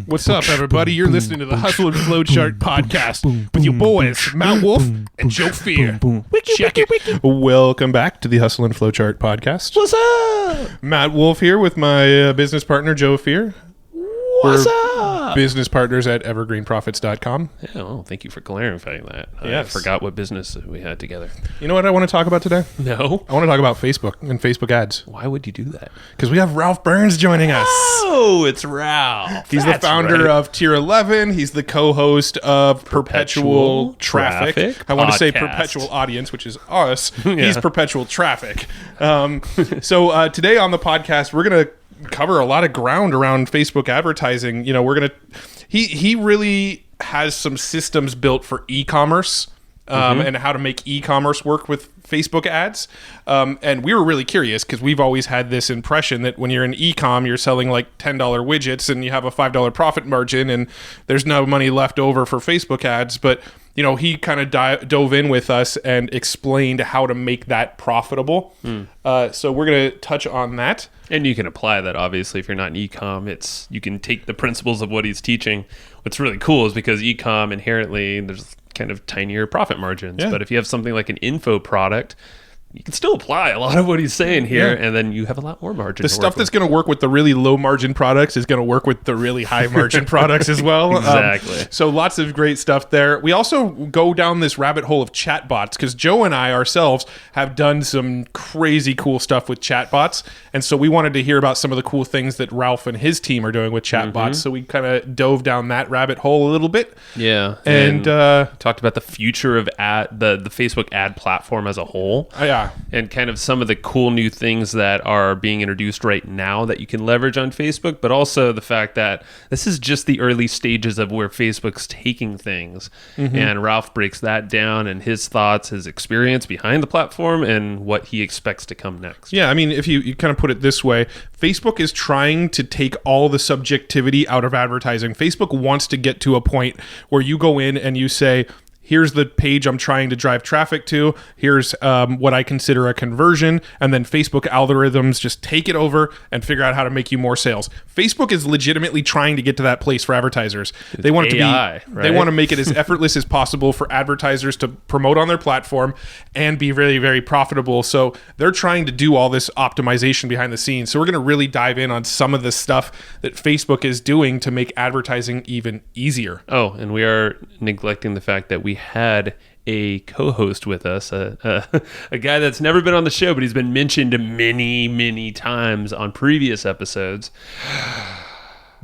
What's up, everybody? You're listening to the Hustle and Flowchart podcast with your boys, Matt Wolf and Joe Fier. Check it. Welcome back to the Hustle and Flowchart podcast. What's up? Matt Wolf here with my business partner, Joe Fier. What's up? Business partners at evergreenprofits.com. Yeah, well, thank you for clarifying that. Yes. I forgot what business we had together. You know what I want to talk about today? No. I want to talk about Facebook and Facebook ads. Why would you do that? Because we have Ralph Burns joining us. Oh, it's Ralph. He's the founder of Tier 11. He's the co-host of Perpetual Traffic. I want to say Perpetual Audience, which is us. Yeah. He's Perpetual Traffic. So today on the podcast, we're going to cover a lot of ground around Facebook advertising. You know, we're going to... He really has some systems built for e-commerce and how to make e-commerce work with Facebook ads. And we were really curious because we've always had this impression that when you're in e-com, you're selling like $10 widgets and you have a $5 profit margin and there's no money left over for Facebook ads. But, you know, he kind of dove in with us and explained how to make that profitable. So we're going to touch on that. And you can apply that, obviously, if you're not in e-com. You can take the principles of what he's teaching. What's really cool is because e-com inherently, there's kind of tinier profit margins. Yeah. But if you have something like an info product, you can still apply a lot of what he's saying here, and then you have a lot more margin. The stuff that's going to work with the really low margin products is going to work with the really high margin products as well. Exactly. So lots of great stuff there. We also go down this rabbit hole of chatbots because Joe and I ourselves have done some crazy cool stuff with chatbots. And so we wanted to hear about some of the cool things that Ralph and his team are doing with chatbots. So we kind of dove down that rabbit hole a little bit. Yeah. And talked about the future of the Facebook ad platform as a whole. Yeah. And kind of some of the cool new things that are being introduced right now that you can leverage on Facebook, but also the fact that this is just the early stages of where Facebook's taking things. And Ralph breaks that down and his thoughts, his experience behind the platform, and what he expects to come next. Yeah, I mean, if you kind of put it this way, Facebook is trying to take all the subjectivity out of advertising. Facebook wants to get to a point where you go in and you say, here's the page I'm trying to drive traffic to. Here's what I consider a conversion. And then Facebook algorithms just take it over and figure out how to make you more sales. Facebook is legitimately trying to get to that place for advertisers. They want it AI, to be, right? They want to make it as effortless as possible for advertisers to promote on their platform and be very, very profitable. So they're trying to do all this optimization behind the scenes. So we're going to really dive in on some of the stuff that Facebook is doing to make advertising even easier. Oh, and we are neglecting the fact that we had a co-host with us, a guy that's never been on the show, but he's been mentioned many times on previous episodes.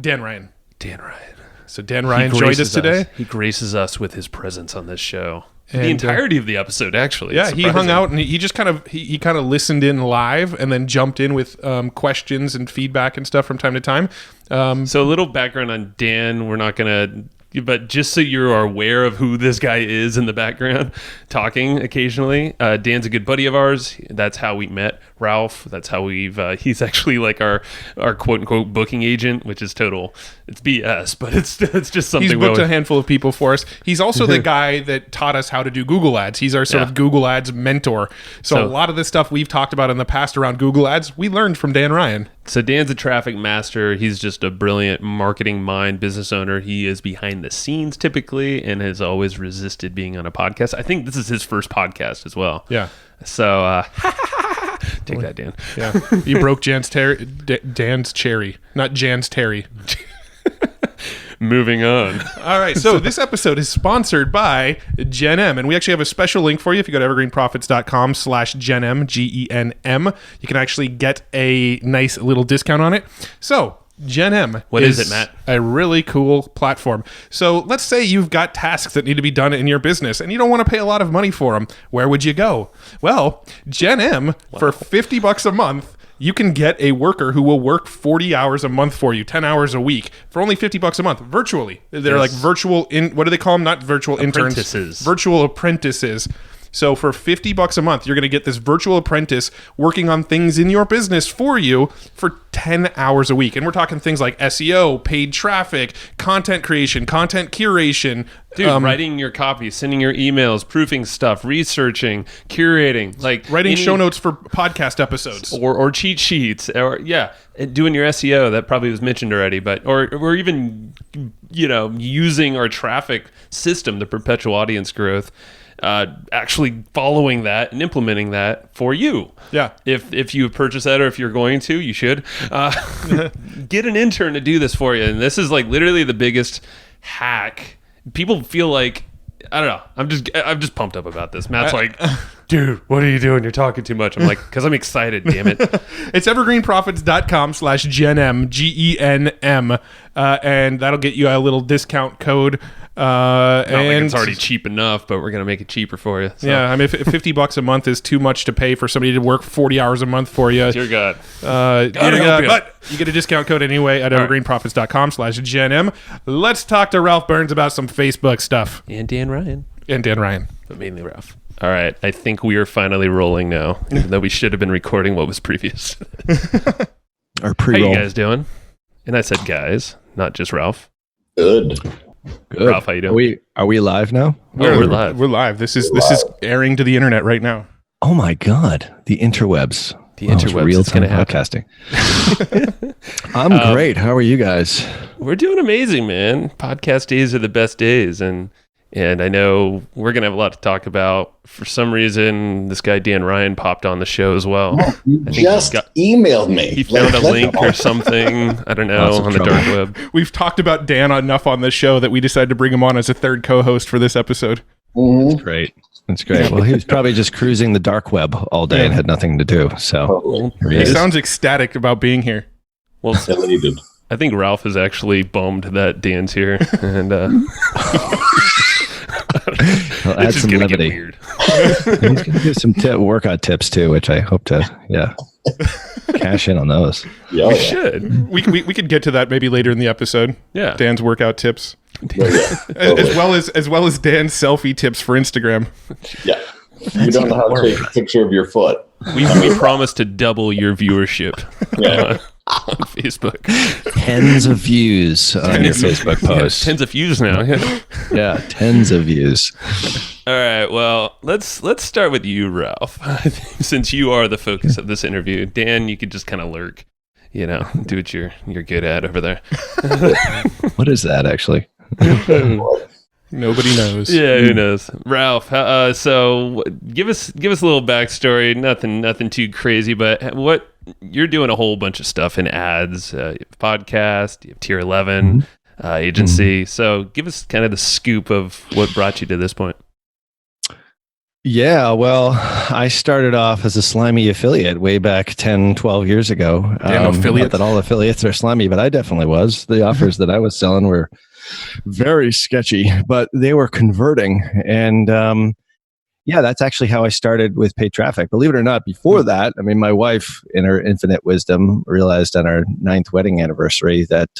Dan Ryan. So Dan He Ryan joined us today. He graces us with his presence on this show. And the entirety of the episode, actually. Yeah, he hung out and he just kind of listened in live and then jumped in with questions and feedback and stuff from time to time. So a little background on Dan. We're not going to... But just so you are aware of who this guy is in the background, talking occasionally. Dan's a good buddy of ours. That's how we met. Ralph, that's how he's actually like our quote unquote booking agent, which is it's BS, but it's just something. He's booked a handful of people for us. He's also the guy that taught us how to do Google Ads. He's our sort of Google Ads mentor. So a lot of the stuff we've talked about in the past around Google Ads, we learned from Dan Ryan. So Dan's a traffic master. He's just a brilliant marketing mind, business owner. He is behind the scenes typically and has always resisted being on a podcast. I think this is his first podcast as well. Yeah. So take that, Dan. Yeah. You broke Dan's cherry, not Jan's Terry. Moving on. All right. So this episode is sponsored by Gen M. And we actually have a special link for you. If you go to evergreenprofits.com/GenM, GENM, you can actually get a nice little discount on it. So Gen M What is it, Matt? A really cool platform. So let's say you've got tasks that need to be done in your business and you don't want to pay a lot of money for them. Where would you go? Well, Gen M, for $50 a month, you can get a worker who will work 40 hours a month for you, 10 hours a week, for only $50 a month, virtually. They're like virtual, what do they call them? Not virtual interns. Apprentices. Virtual apprentices. So for $50 a month, you're going to get this virtual apprentice working on things in your business for you for 10 hours a week. And we're talking things like SEO, paid traffic, content creation, content curation. Dude, writing your copy, sending your emails, proofing stuff, researching, curating, like writing show notes for podcast episodes, or cheat sheets, or doing your SEO. That probably was mentioned already, but or even using our traffic system, the perpetual audience growth. Actually following that and implementing that for you. Yeah. If you purchase that, or if you're going to, you should get an intern to do this for you. And this is like literally the biggest hack. People feel like, I don't know. I'm just pumped up about this. Matt's like, dude, what are you doing? You're talking too much. I'm like, because I'm excited, damn it. It's evergreenprofits.com/GenM, GENM, and that'll get you a little discount code. Not like it's already cheap enough, but we're going to make it cheaper for you. So. Yeah, I mean, if $50 a month is too much to pay for somebody to work 40 hours a month for you. Dear God. But you get a discount code anyway at evergreenprofits.com/GenM. Let's talk to Ralph Burns about some Facebook stuff. And Dan Ryan. But mainly Ralph. All right, I think we are finally rolling now, even though we should have been recording what was previous. Our pre-roll. How you guys doing? And I said guys, not just Ralph. Good. Ralph, how you doing? Are we live now? We're live. We're live. This is airing to the internet right now. Oh my God, the interwebs. The interwebs. Real-time podcasting. I'm great. How are you guys? We're doing amazing, man. Podcast days are the best days, and I know we're going to have a lot to talk about. For some reason, this guy, Dan Ryan, popped on the show as well. You just emailed me. He found a link or something, I don't know, on the dark web. We've talked about Dan enough on this show that we decided to bring him on as a third co-host for this episode. That's great. Well, he was probably just cruising the dark web all day and had nothing to do. So he sounds ecstatic about being here. Well, I think Ralph is actually bummed that Dan's here. And I'll add some levity. Weird. He's going to give some workout tips too, which I hope to cash in on those. Yeah, we should. We could get to that maybe later in the episode. Yeah, Dan's workout tips, as well as Dan's selfie tips for Instagram. Yeah, you don't know how to take a picture of your foot. We promise to double your viewership. Yeah. On Facebook, tens of views on your Facebook post. Tens of views now. Yeah, tens of views. All right. Well, let's start with you, Ralph. Since you are the focus of this interview, Dan, you could just kind of lurk. Do what you're good at over there. What is that actually? Nobody knows. Yeah, who knows? Ralph, so give us a little backstory. Nothing too crazy, but what you're doing a whole bunch of stuff in ads, you have a podcast, you have Tier 11 agency. So give us kind of the scoop of what brought you to this point. Yeah, well, I started off as a slimy affiliate way back 10, 12 years ago. Not that all affiliates are slimy, but I definitely was. The offers that I was selling were very sketchy, but they were converting. And that's actually how I started with paid traffic. Believe it or not, before that, I mean, my wife, in her infinite wisdom, realized on our 9th wedding anniversary that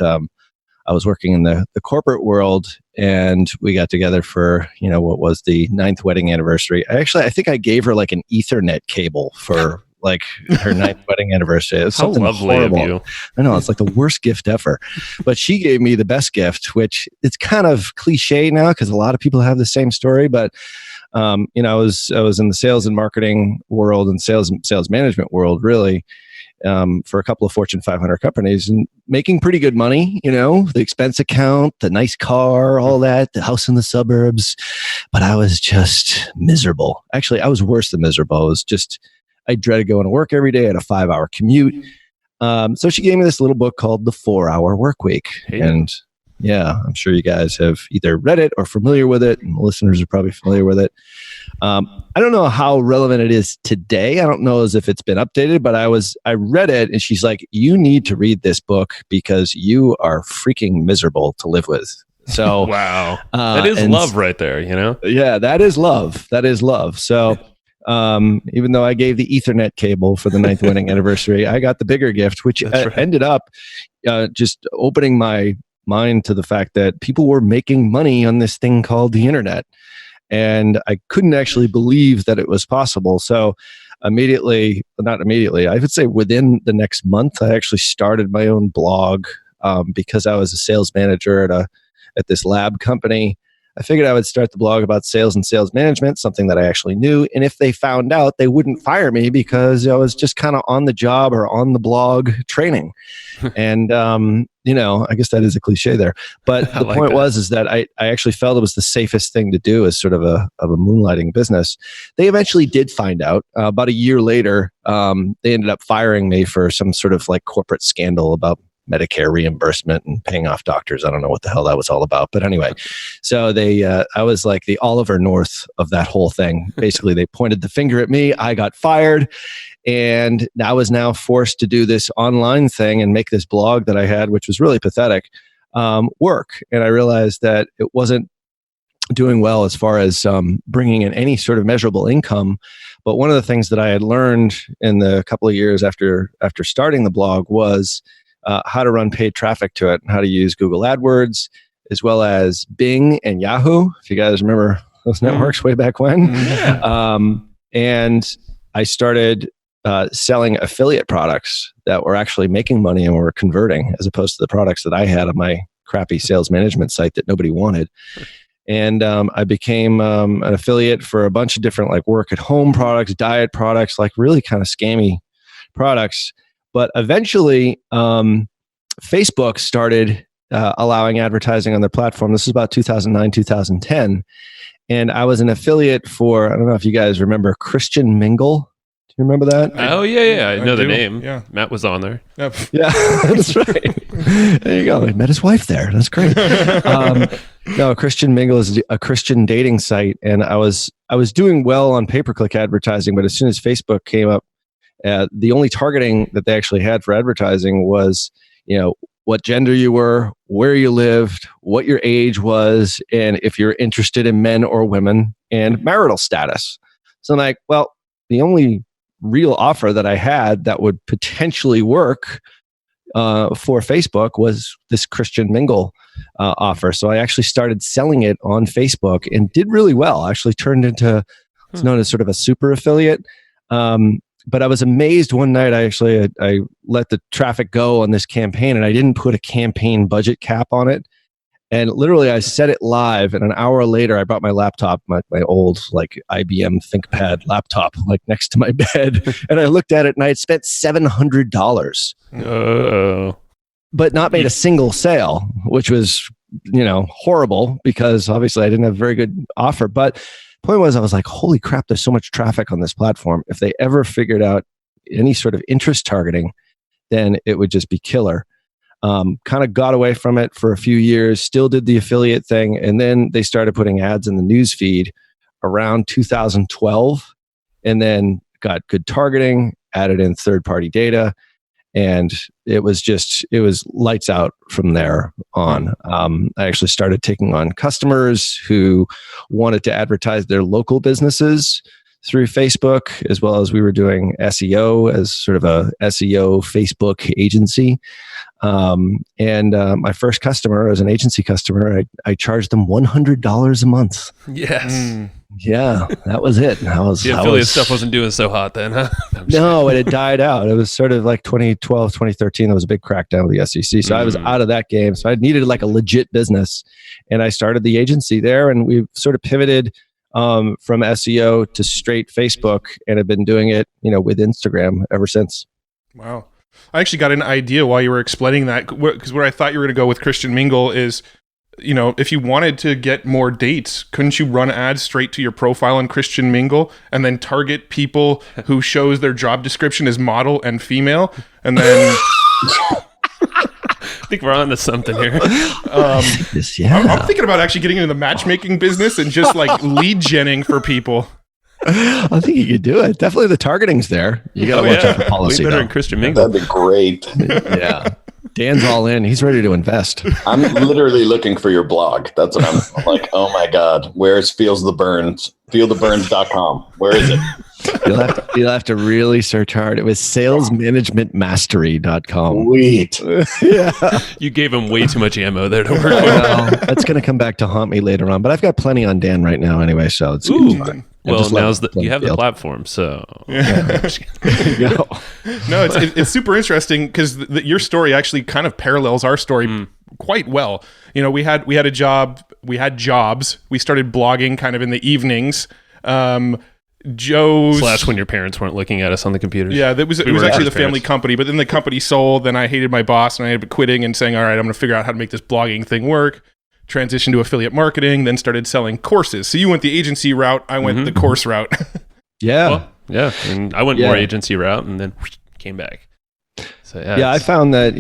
I was working in the corporate world, and we got together for, what was the 9th wedding anniversary. I think I gave her like an Ethernet cable for like her 9th wedding anniversary. It was something lovely horrible. Of you. I know, it's like the worst gift ever. But she gave me the best gift, which it's kind of cliche now because a lot of people have the same story. But I was in the sales and marketing world and sales management world, really, for a couple of Fortune 500 companies and making pretty good money, the expense account, the nice car, all that, the house in the suburbs. But I was just miserable. Actually, I was worse than miserable. I dreaded going to work every day. I had a 5-hour commute. So she gave me this little book called The 4-Hour Workweek. Hey. And yeah, I'm sure you guys have either read it or familiar with it. And the listeners are probably familiar with it. I don't know how relevant it is today. I don't know as if it's been updated, but I read it and she's like, you need to read this book because you are freaking miserable to live with. So wow, that is love right there, Yeah, that is love. So even though I gave the Ethernet cable for the 9th wedding anniversary, I got the bigger gift, which ended up just opening my mind to the fact that people were making money on this thing called the internet. And I couldn't actually believe that it was possible. So not immediately, I would say within the next month, I actually started my own blog because I was a sales manager at this lab company. I figured I would start the blog about sales and sales management, something that I actually knew. And if they found out, they wouldn't fire me because I was just kind of on the job or on the blog training. And, I guess that is a cliche there. But the point is that I actually felt it was the safest thing to do as sort of a moonlighting business. They eventually did find out. About a year later, they ended up firing me for some sort of like corporate scandal about Medicare reimbursement and paying off doctors. I don't know what the hell that was all about. But anyway, so I was like the Oliver North of that whole thing. Basically, they pointed the finger at me. I got fired. And I was now forced to do this online thing and make this blog that I had, which was really pathetic, work. And I realized that it wasn't doing well as far as bringing in any sort of measurable income. But one of the things that I had learned in the couple of years after starting the blog was how to run paid traffic to it and how to use Google AdWords, as well as Bing and Yahoo, if you guys remember those networks way back when. Yeah. And I started selling affiliate products that were actually making money and were converting, as opposed to the products that I had on my crappy sales management site that nobody wanted. And I became an affiliate for a bunch of different like work at home products, diet products, like really kind of scammy products. But eventually, Facebook started allowing advertising on their platform. This is about 2009, 2010. And I was an affiliate for, I don't know if you guys remember Christian Mingle. Do you remember that? Oh, yeah. I know the name. Yeah. Matt was on there. Yep. Yeah, that's right. There you go. He met his wife there. That's great. No, Christian Mingle is a Christian dating site. And I was doing well on pay-per-click advertising, but as soon as Facebook came up, the only targeting that they actually had for advertising was, what gender you were, where you lived, what your age was, and if you're interested in men or women, and marital status. So I'm like, well, the only real offer that I had that would potentially work for Facebook was this Christian Mingle offer. So I actually started selling it on Facebook and did really well. I actually turned into, it's known as sort of a super affiliate. But I was amazed one night. I let the traffic go on this campaign, and I didn't put a campaign budget cap on it. And literally, I set it live, and an hour later, I brought my laptop, my old like IBM ThinkPad laptop, like next to my bed, and I looked at it, and I had spent $700, but not made a single sale, which was horrible because obviously I didn't have a very good offer, but. Point was, I was like, holy crap, there's so much traffic on this platform. If they ever figured out any sort of interest targeting, then it would just be killer. Kind of got away from it for a few years, still did the affiliate thing. And then they started putting ads in the news feed around 2012, and then got good targeting, added in third-party data. And it was lights out from there on. I actually started taking on customers who wanted to advertise their local businesses through Facebook, as well as we were doing SEO as sort of a SEO Facebook agency. And my first customer, as an agency customer, I charged them $100 a month. Yes. Yeah, that was it. The affiliate stuff wasn't doing so hot then, huh? No, it had died out. It was sort of like 2012, 2013. There was a big crackdown with the SEC. So I was out of that game. So I needed like a legit business. And I started the agency there, and we've sort of pivoted from SEO to straight Facebook, and have been doing it, with Instagram ever since. Wow. I actually got an idea while you were explaining that, because where I thought you were going to go with Christian Mingle is, if you wanted to get more dates, couldn't you run ads straight to your profile on Christian Mingle and then target people who shows their job description as model and female? And then... I think we're on to something here. I'm thinking about actually getting into the matchmaking business and just like lead genning for people. I think you could do it. Definitely the targeting's there. You got to watch out for policy. Way better than Christian Mingle. That'd be great. Yeah. Dan's all in. He's ready to invest. I'm literally looking for your blog. That's what I'm like. Oh my God, where's feeltheburns.com? Where is it? You'll have to really search hard. It was salesmanagementmastery.com. Sweet. Yeah. You gave him way too much ammo there to work with. Well, that's going to come back to haunt me later on, but I've got plenty on Dan right now anyway, so it's fine. Well, you have the platform, so no, it's super interesting because your story actually kind of parallels our story quite well. You know, we had jobs. We started blogging kind of in the evenings. Joe's / when your parents weren't looking at us on the computers. Yeah, it was actually the family company, but then the company sold. Then I hated my boss, and I ended up quitting and saying, "All right, I'm going to figure out how to make this blogging thing work." Transitioned to affiliate marketing, then started selling courses. So you went the agency route, I went the course route. Yeah. Well, yeah. And I went more agency route and then came back. So I found that,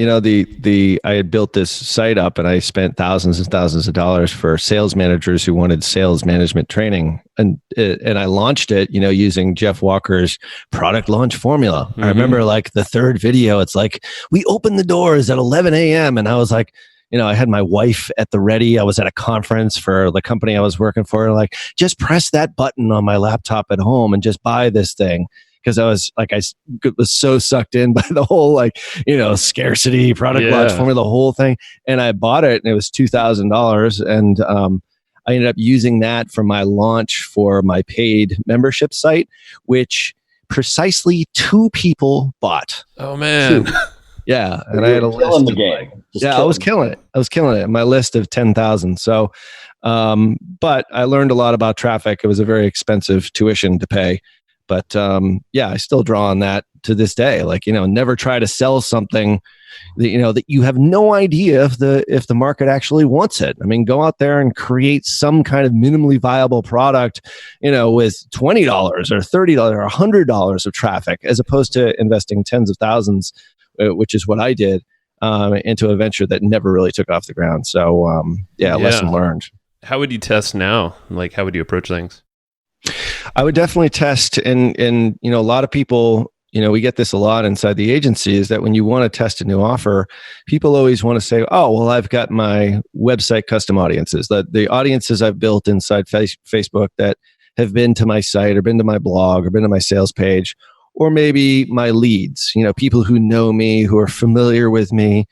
I had built this site up and I spent thousands and thousands of dollars for sales managers who wanted sales management training. And I launched it, using Jeff Walker's product launch formula. I remember like the third video, it's like, we opened the doors at 11 a.m. And I was like, I had my wife at the ready. I was at a conference for the company I was working for. Like, just press that button on my laptop at home and just buy this thing. Because I was so sucked in by the whole scarcity product launch formula, the whole thing. And I bought it and it was $2,000. And I ended up using that for my launch for my paid membership site, which precisely 2 people bought. Oh, man. 2. Yeah, and I had a list of the game. I was killing it. My list of 10,000. So, but I learned a lot about traffic. It was a very expensive tuition to pay, but I still draw on that to this day. Like, never try to sell something that that you have no idea if the market actually wants it. I mean, go out there and create some kind of minimally viable product, with $20 or $30 or $100 of traffic, as opposed to investing tens of thousands, which is what I did, into a venture that never really took off the ground. So, lesson learned. How would you test now? Like, how would you approach things? I would definitely test. And a lot of people, we get this a lot inside the agency, is that when you want to test a new offer, people always want to say, oh, well, I've got my website custom audiences, the audiences I've built inside Facebook that have been to my site or been to my blog or been to my sales page, or maybe my leads, people who know me, who are familiar with me.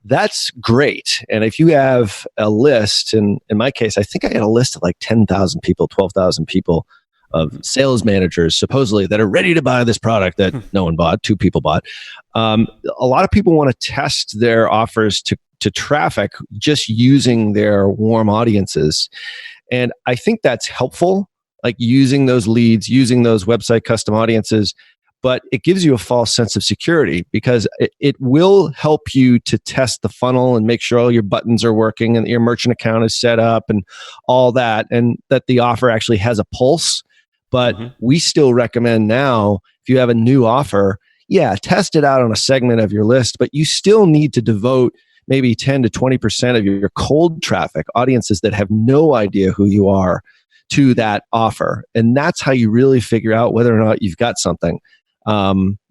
That's great. And if you have a list, and in my case, I think I had a list of like 10,000 people, 12,000 people of sales managers, supposedly, that are ready to buy this product that no one bought, 2 people bought. A lot of people want to test their offers to traffic just using their warm audiences. And I think that's helpful, like using those leads, using those website custom audiences, but it gives you a false sense of security, because it will help you to test the funnel and make sure all your buttons are working and that your merchant account is set up and all that, and that the offer actually has a pulse. But we still recommend now, if you have a new offer, test it out on a segment of your list, but you still need to devote maybe 10 to 20% of your cold traffic, audiences that have no idea who you are, to that offer. And that's how you really figure out whether or not you've got something.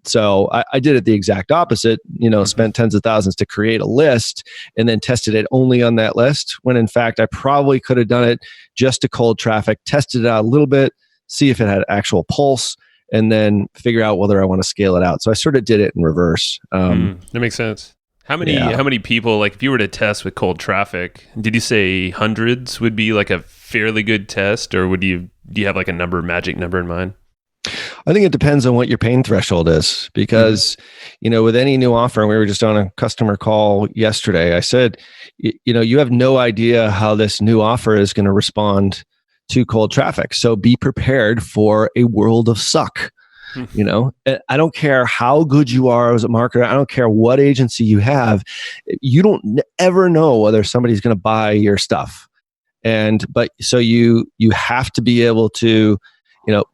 So I did it the exact opposite, spent tens of thousands to create a list and then tested it only on that list, when in fact I probably could have done it just to cold traffic, tested it out a little bit, see if it had actual pulse, and then figure out whether I want to scale it out. So I sort of did it in reverse. That makes sense. How many people, like if you were to test with cold traffic, did you say hundreds would be like a fairly good test, or do you have like a magic number in mind? I think it depends on what your pain threshold is, because, with any new offer, and we were just on a customer call yesterday, I said, you have no idea how this new offer is going to respond to cold traffic. So be prepared for a world of suck. I don't care how good you are as a marketer. I don't care what agency you have. You don't ever know whether somebody's going to buy your stuff. So you have to be able to,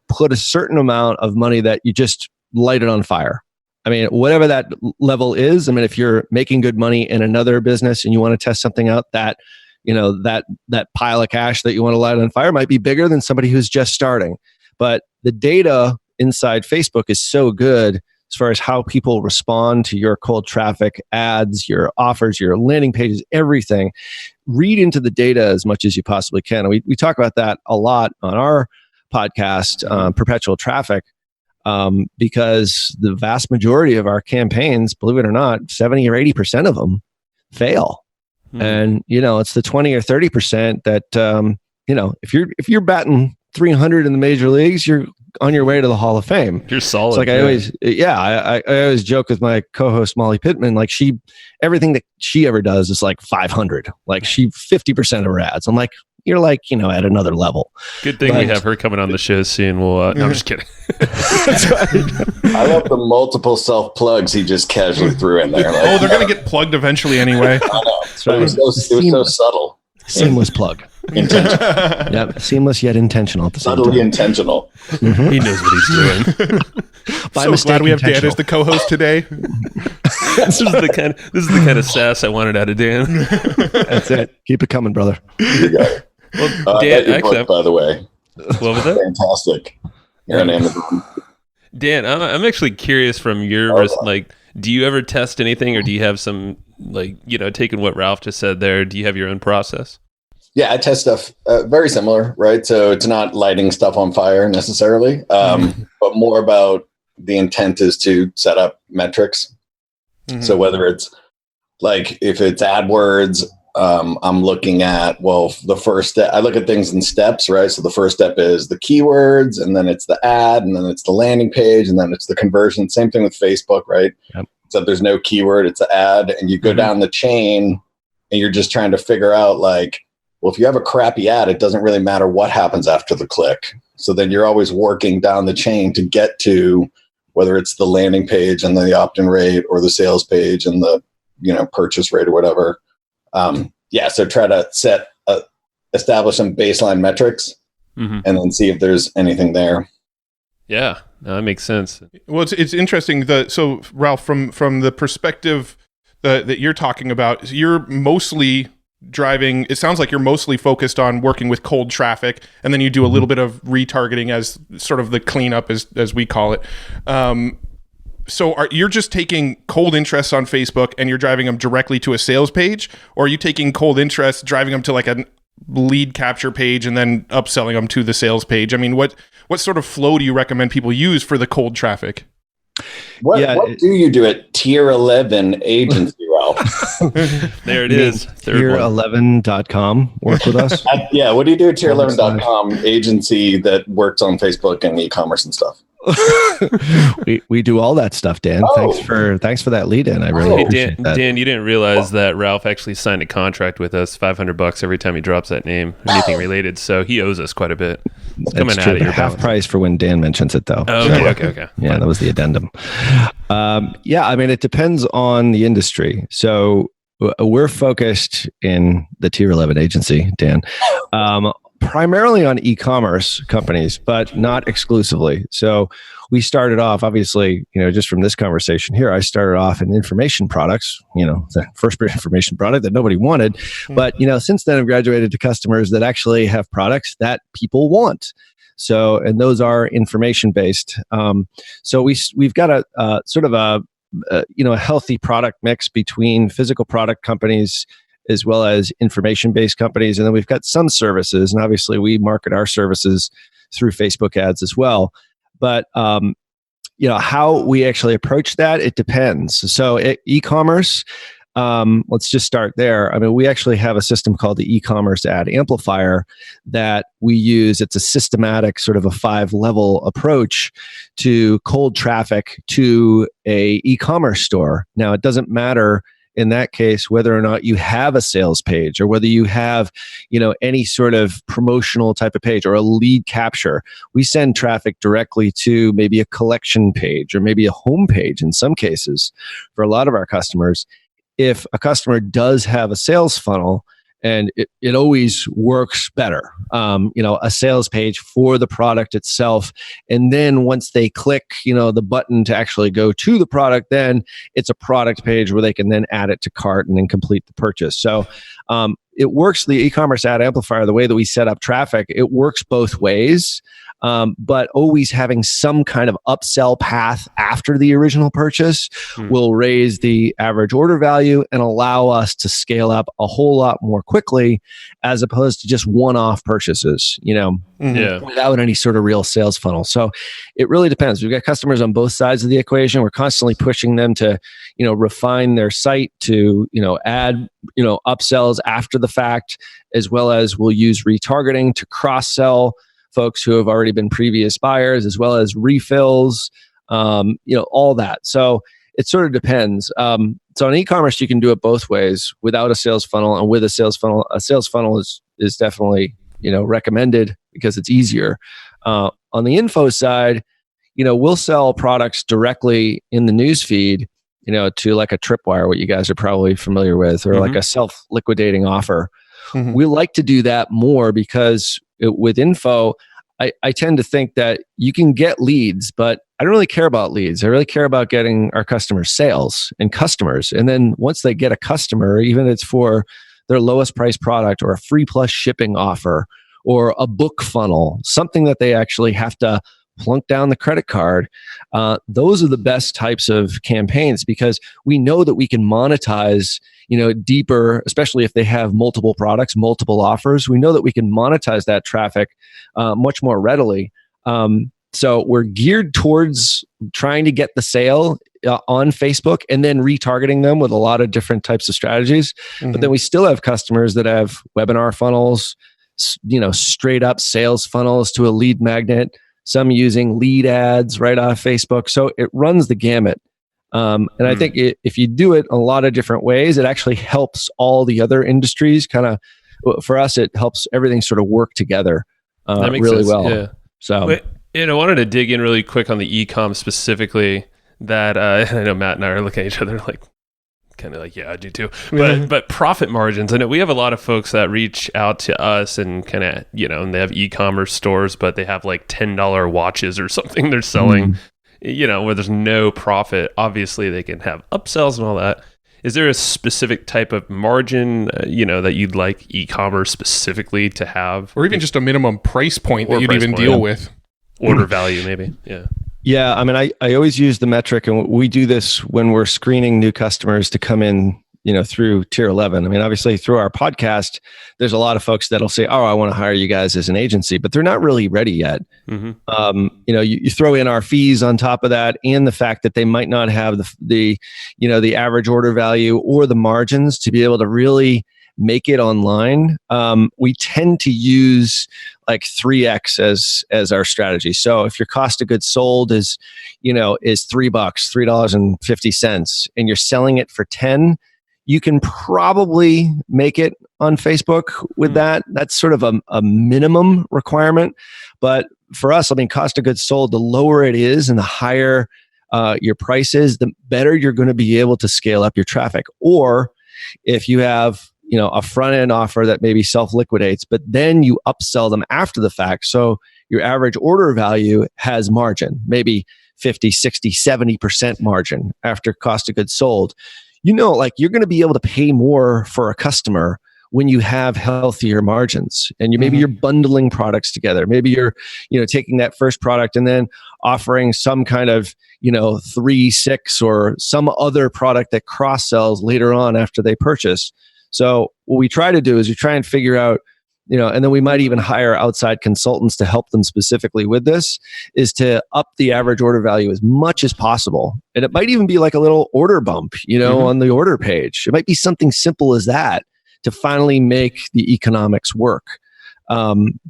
put a certain amount of money that you just light it on fire. I mean, whatever that level is. I mean, if you're making good money in another business and you want to test something out, that pile of cash that you want to light on fire might be bigger than somebody who's just starting. But the data inside Facebook is so good as far as how people respond to your cold traffic ads, your offers, your landing pages, everything. Read into the data as much as you possibly can. We talk about that a lot on our podcast, Perpetual Traffic, because the vast majority of our campaigns, believe it or not, 70 or 80% of them fail. And, it's the 20 or 30% that, if you're batting 300 in the major leagues, you're on your way to the Hall of Fame. You're solid. It's like I always joke with my co-host Molly Pittman, like everything that she ever does is like 500, like 50% of her ads. I'm like, you're like, at another level. Good thing we have her coming on the show soon. No, I'm just kidding. I love the multiple self plugs he just casually threw in there. Like, they're going to get plugged eventually anyway. I know. Right. It was so subtle. Seamless plug. Intentional. Yep. Seamless yet intentional at the same time. Subtly intentional. Mm-hmm. He knows what he's doing. So glad we have Dan as the co-host today. This is the kind of sass I wanted out of Dan. That's it. Keep it coming, brother. You got it. Well, Dan, actually, book, by the way, what was that? Fantastic. You're on Amazon. Dan, I'm actually curious from your do you ever test anything, or do you have some taking what Ralph just said there? Do you have your own process? Yeah, I test stuff very similar, right? So it's not lighting stuff on fire necessarily, but more about the intent is to set up metrics. Mm-hmm. So whether it's like if it's AdWords, I'm looking at, the first step, I look at things in steps, right? So the first step is the keywords, and then it's the ad, and then it's the landing page, and then it's the conversion. Same thing with Facebook, right? Yep. So there's no keyword, it's the ad, and you go down the chain and you're just trying to figure out if you have a crappy ad, it doesn't really matter what happens after the click. So then you're always working down the chain to get to whether it's the landing page and then the opt-in rate, or the sales page and the, purchase rate or whatever. So try to establish some baseline metrics and then see if there's anything there. Yeah, no, that makes sense. Well, it's interesting. So Ralph, from the perspective that you're talking about, you're mostly driving. It sounds like you're mostly focused on working with cold traffic, and then you do a little bit of retargeting as sort of the cleanup, as we call it. So you're just taking cold interests on Facebook and you're driving them directly to a sales page, or are you taking cold interests, driving them to like a lead capture page and then upselling them to the sales page? I mean, what sort of flow do you recommend people use for the cold traffic? What do you do at Tier 11 Agency, Ralph? There it is. Tier11.com. Work with us. What do you do at Tier11.com agency that works on Facebook and e-commerce and stuff? we do all that stuff, Dan. Thanks for that lead in. I really appreciate that. Dan, you didn't realize that Ralph actually signed a contract with us, $500 every time he drops that name, anything related. So he owes us quite a bit. It's coming out of your half price for when Dan mentions it, though. Oh, okay. Yeah, that was the addendum. I mean, it depends on the industry. So we're focused in the Tier 11 agency, Dan. Primarily on e-commerce companies, but not exclusively. So we started off, obviously, just from this conversation here, I started off in information products, the first information product that nobody wanted. But, since then I've graduated to customers that actually have products that people want. So, and those are information based. So we've got a sort of a healthy product mix between physical product companies as well as information-based companies. And then we've got some services, and obviously we market our services through Facebook ads as well. But, how we actually approach that, it depends. So e-commerce, let's just start there. I mean, we actually have a system called the e-commerce ad amplifier that we use. It's a systematic sort of a 5-level approach to cold traffic to a e-commerce store. Now, it doesn't matter in that case whether or not you have a sales page, or whether you have any sort of promotional type of page or a lead capture. We send traffic directly to maybe a collection page or maybe a home page in some cases for a lot of our customers. If a customer does have a sales funnel, and it always works better, a sales page for the product itself. And then once they click, the button to actually go to the product, then it's a product page where they can then add it to cart and then complete the purchase. So it works, the e-commerce ad amplifier, the way that we set up traffic, it works both ways. but always having some kind of upsell path after the original purchase will raise the average order value and allow us to scale up a whole lot more quickly, as opposed to just one-off purchases, without any sort of real sales funnel. So it really depends. We've got customers on both sides of the equation. We're constantly pushing them to, refine their site, to, add, upsells after the fact, as well as we'll use retargeting to cross-sell folks who have already been previous buyers, as well as refills, all that. So it sort of depends. So in e-commerce, you can do it both ways, without a sales funnel and with a sales funnel. A sales funnel is definitely, recommended because it's easier. On the info side, we'll sell products directly in the newsfeed, to like a tripwire, what you guys are probably familiar with, or like a self-liquidating offer. We like to do that more because with info, I tend to think that you can get leads, but I don't really care about leads. I really care about getting our customers sales and customers. And then once they get a customer, even if it's for their lowest price product or a free plus shipping offer or a book funnel, something that they actually have to plunk down the credit card, those are the best types of campaigns, because we know that we can monetize deeper, especially if they have multiple products, multiple offers. We know that we can monetize that traffic much more readily. So we're geared towards trying to get the sale on Facebook and then retargeting them with a lot of different types of strategies. But then we still have customers that have webinar funnels, straight up sales funnels to a lead magnet, some using lead ads right off Facebook. So it runs the gamut. And I think if you do it a lot of different ways, it actually helps all the other industries for us, it helps everything sort of work together really well. Yeah. So, I wanted to dig in really quick on the e-com specifically, that I know Matt and I are looking at each other like, kind of like, yeah, I do too. But profit margins, I know we have a lot of folks that reach out to us and kind of, and they have e-commerce stores, but they have like $10 watches or something they're selling, where there's no profit. Obviously, they can have upsells and all that. Is there a specific type of margin, that you'd like e-commerce specifically to have? Or even just a minimum price point that you'd even deal with? Order value, maybe. Yeah. Yeah, I mean, I always use the metric, and we do this when we're screening new customers to come in, through tier 11. I mean, obviously through our podcast, there's a lot of folks that'll say, "Oh, I want to hire you guys as an agency," but they're not really ready yet. You throw in our fees on top of that, and the fact that they might not have the average order value or the margins to be able to really make it online. We tend to use like 3x as our strategy. So if your cost of goods sold is $3.50, and you're selling it for 10, you can probably make it on Facebook with that. That's sort of a minimum requirement. But for us, I mean, cost of goods sold, the lower it is and the higher your price is, the better you're going to be able to scale up your traffic. Or if you have a front end offer that maybe self liquidates, but then you upsell them after the fact. So your average order value has margin, maybe 50, 60, 70% margin after cost of goods sold. Like you're going to be able to pay more for a customer when you have healthier margins, and maybe you're bundling products together. Maybe you're, taking that first product and then offering some kind of, 3, 6 or some other product that cross sells later on after they purchase. So what we try to do is we try and figure out, and then we might even hire outside consultants to help them specifically with this, is to up the average order value as much as possible. And it might even be like a little order bump, on the order page. It might be something simple as that to finally make the economics work.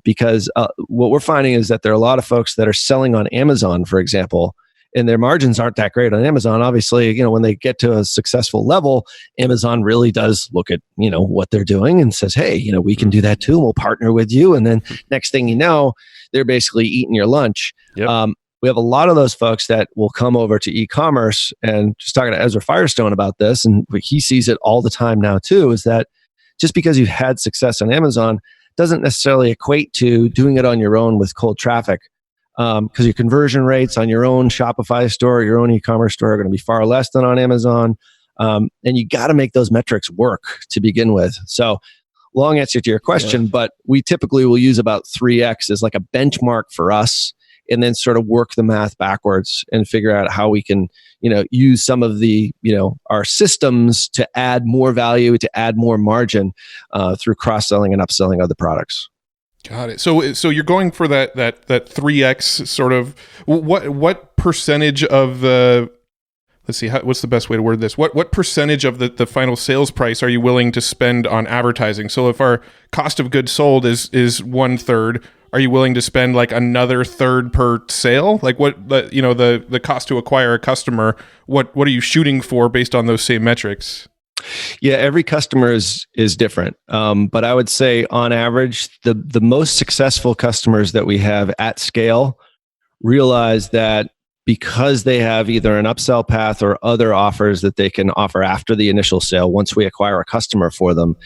Because what we're finding is that there are a lot of folks that are selling on Amazon, for example, and their margins aren't that great on Amazon. Obviously, when they get to a successful level, Amazon really does look at, what they're doing and says, hey, we can do that too, and we'll partner with you. And then next thing you know, they're basically eating your lunch. Yep. We have a lot of those folks that will come over to e-commerce, and just talking to Ezra Firestone about this, and he sees it all the time now too, is that just because you've had success on Amazon doesn't necessarily equate to doing it on your own with cold traffic. Because your conversion rates on your own Shopify store, your own e-commerce store are going to be far less than on Amazon. And you got to make those metrics work to begin with. So long answer to your question, but we typically will use about 3x as like a benchmark for us, and then sort of work the math backwards and figure out how we can, use some of the, our systems to add more value, to add more margin through cross-selling and upselling other products. Got it. So you're going for that 3x sort of. What percentage of the, let's see, what's the best way to word this? What percentage of the final sales price are you willing to spend on advertising? So if our cost of goods sold is 1/3, are you willing to spend like another third per sale? Like the cost to acquire a customer, what are you shooting for based on those same metrics? Yeah, every customer is different. But I would say on average, the most successful customers that we have at scale realize that because they have either an upsell path or other offers that they can offer after the initial sale, once we acquire a customer for them,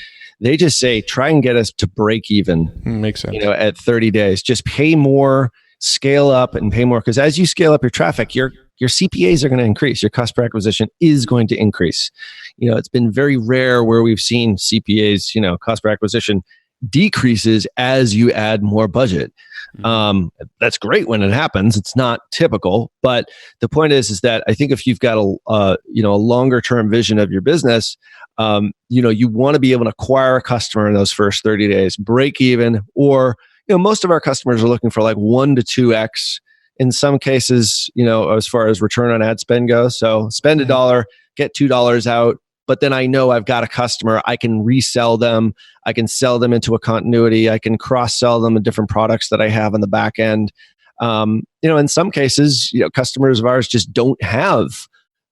they just say, try and get us to break even. Makes sense. At 30 days, just pay more, scale up and pay more. Because as you scale up your traffic, your CPAs are going to increase. Your cost per acquisition is going to increase. It's been very rare where we've seen CPAs, cost per acquisition decreases as you add more budget. That's great when it happens. It's not typical, but the point is that I think if you've got a longer term vision of your business, you want to be able to acquire a customer in those first 30 days, break even, or most of our customers are looking for like 1 to 2x. In some cases, as far as return on ad spend goes. So spend $1, get $2 out, but then I know I've got a customer. I can resell them. I can sell them into a continuity. I can cross-sell them in different products that I have on the back end. In some cases, customers of ours just don't have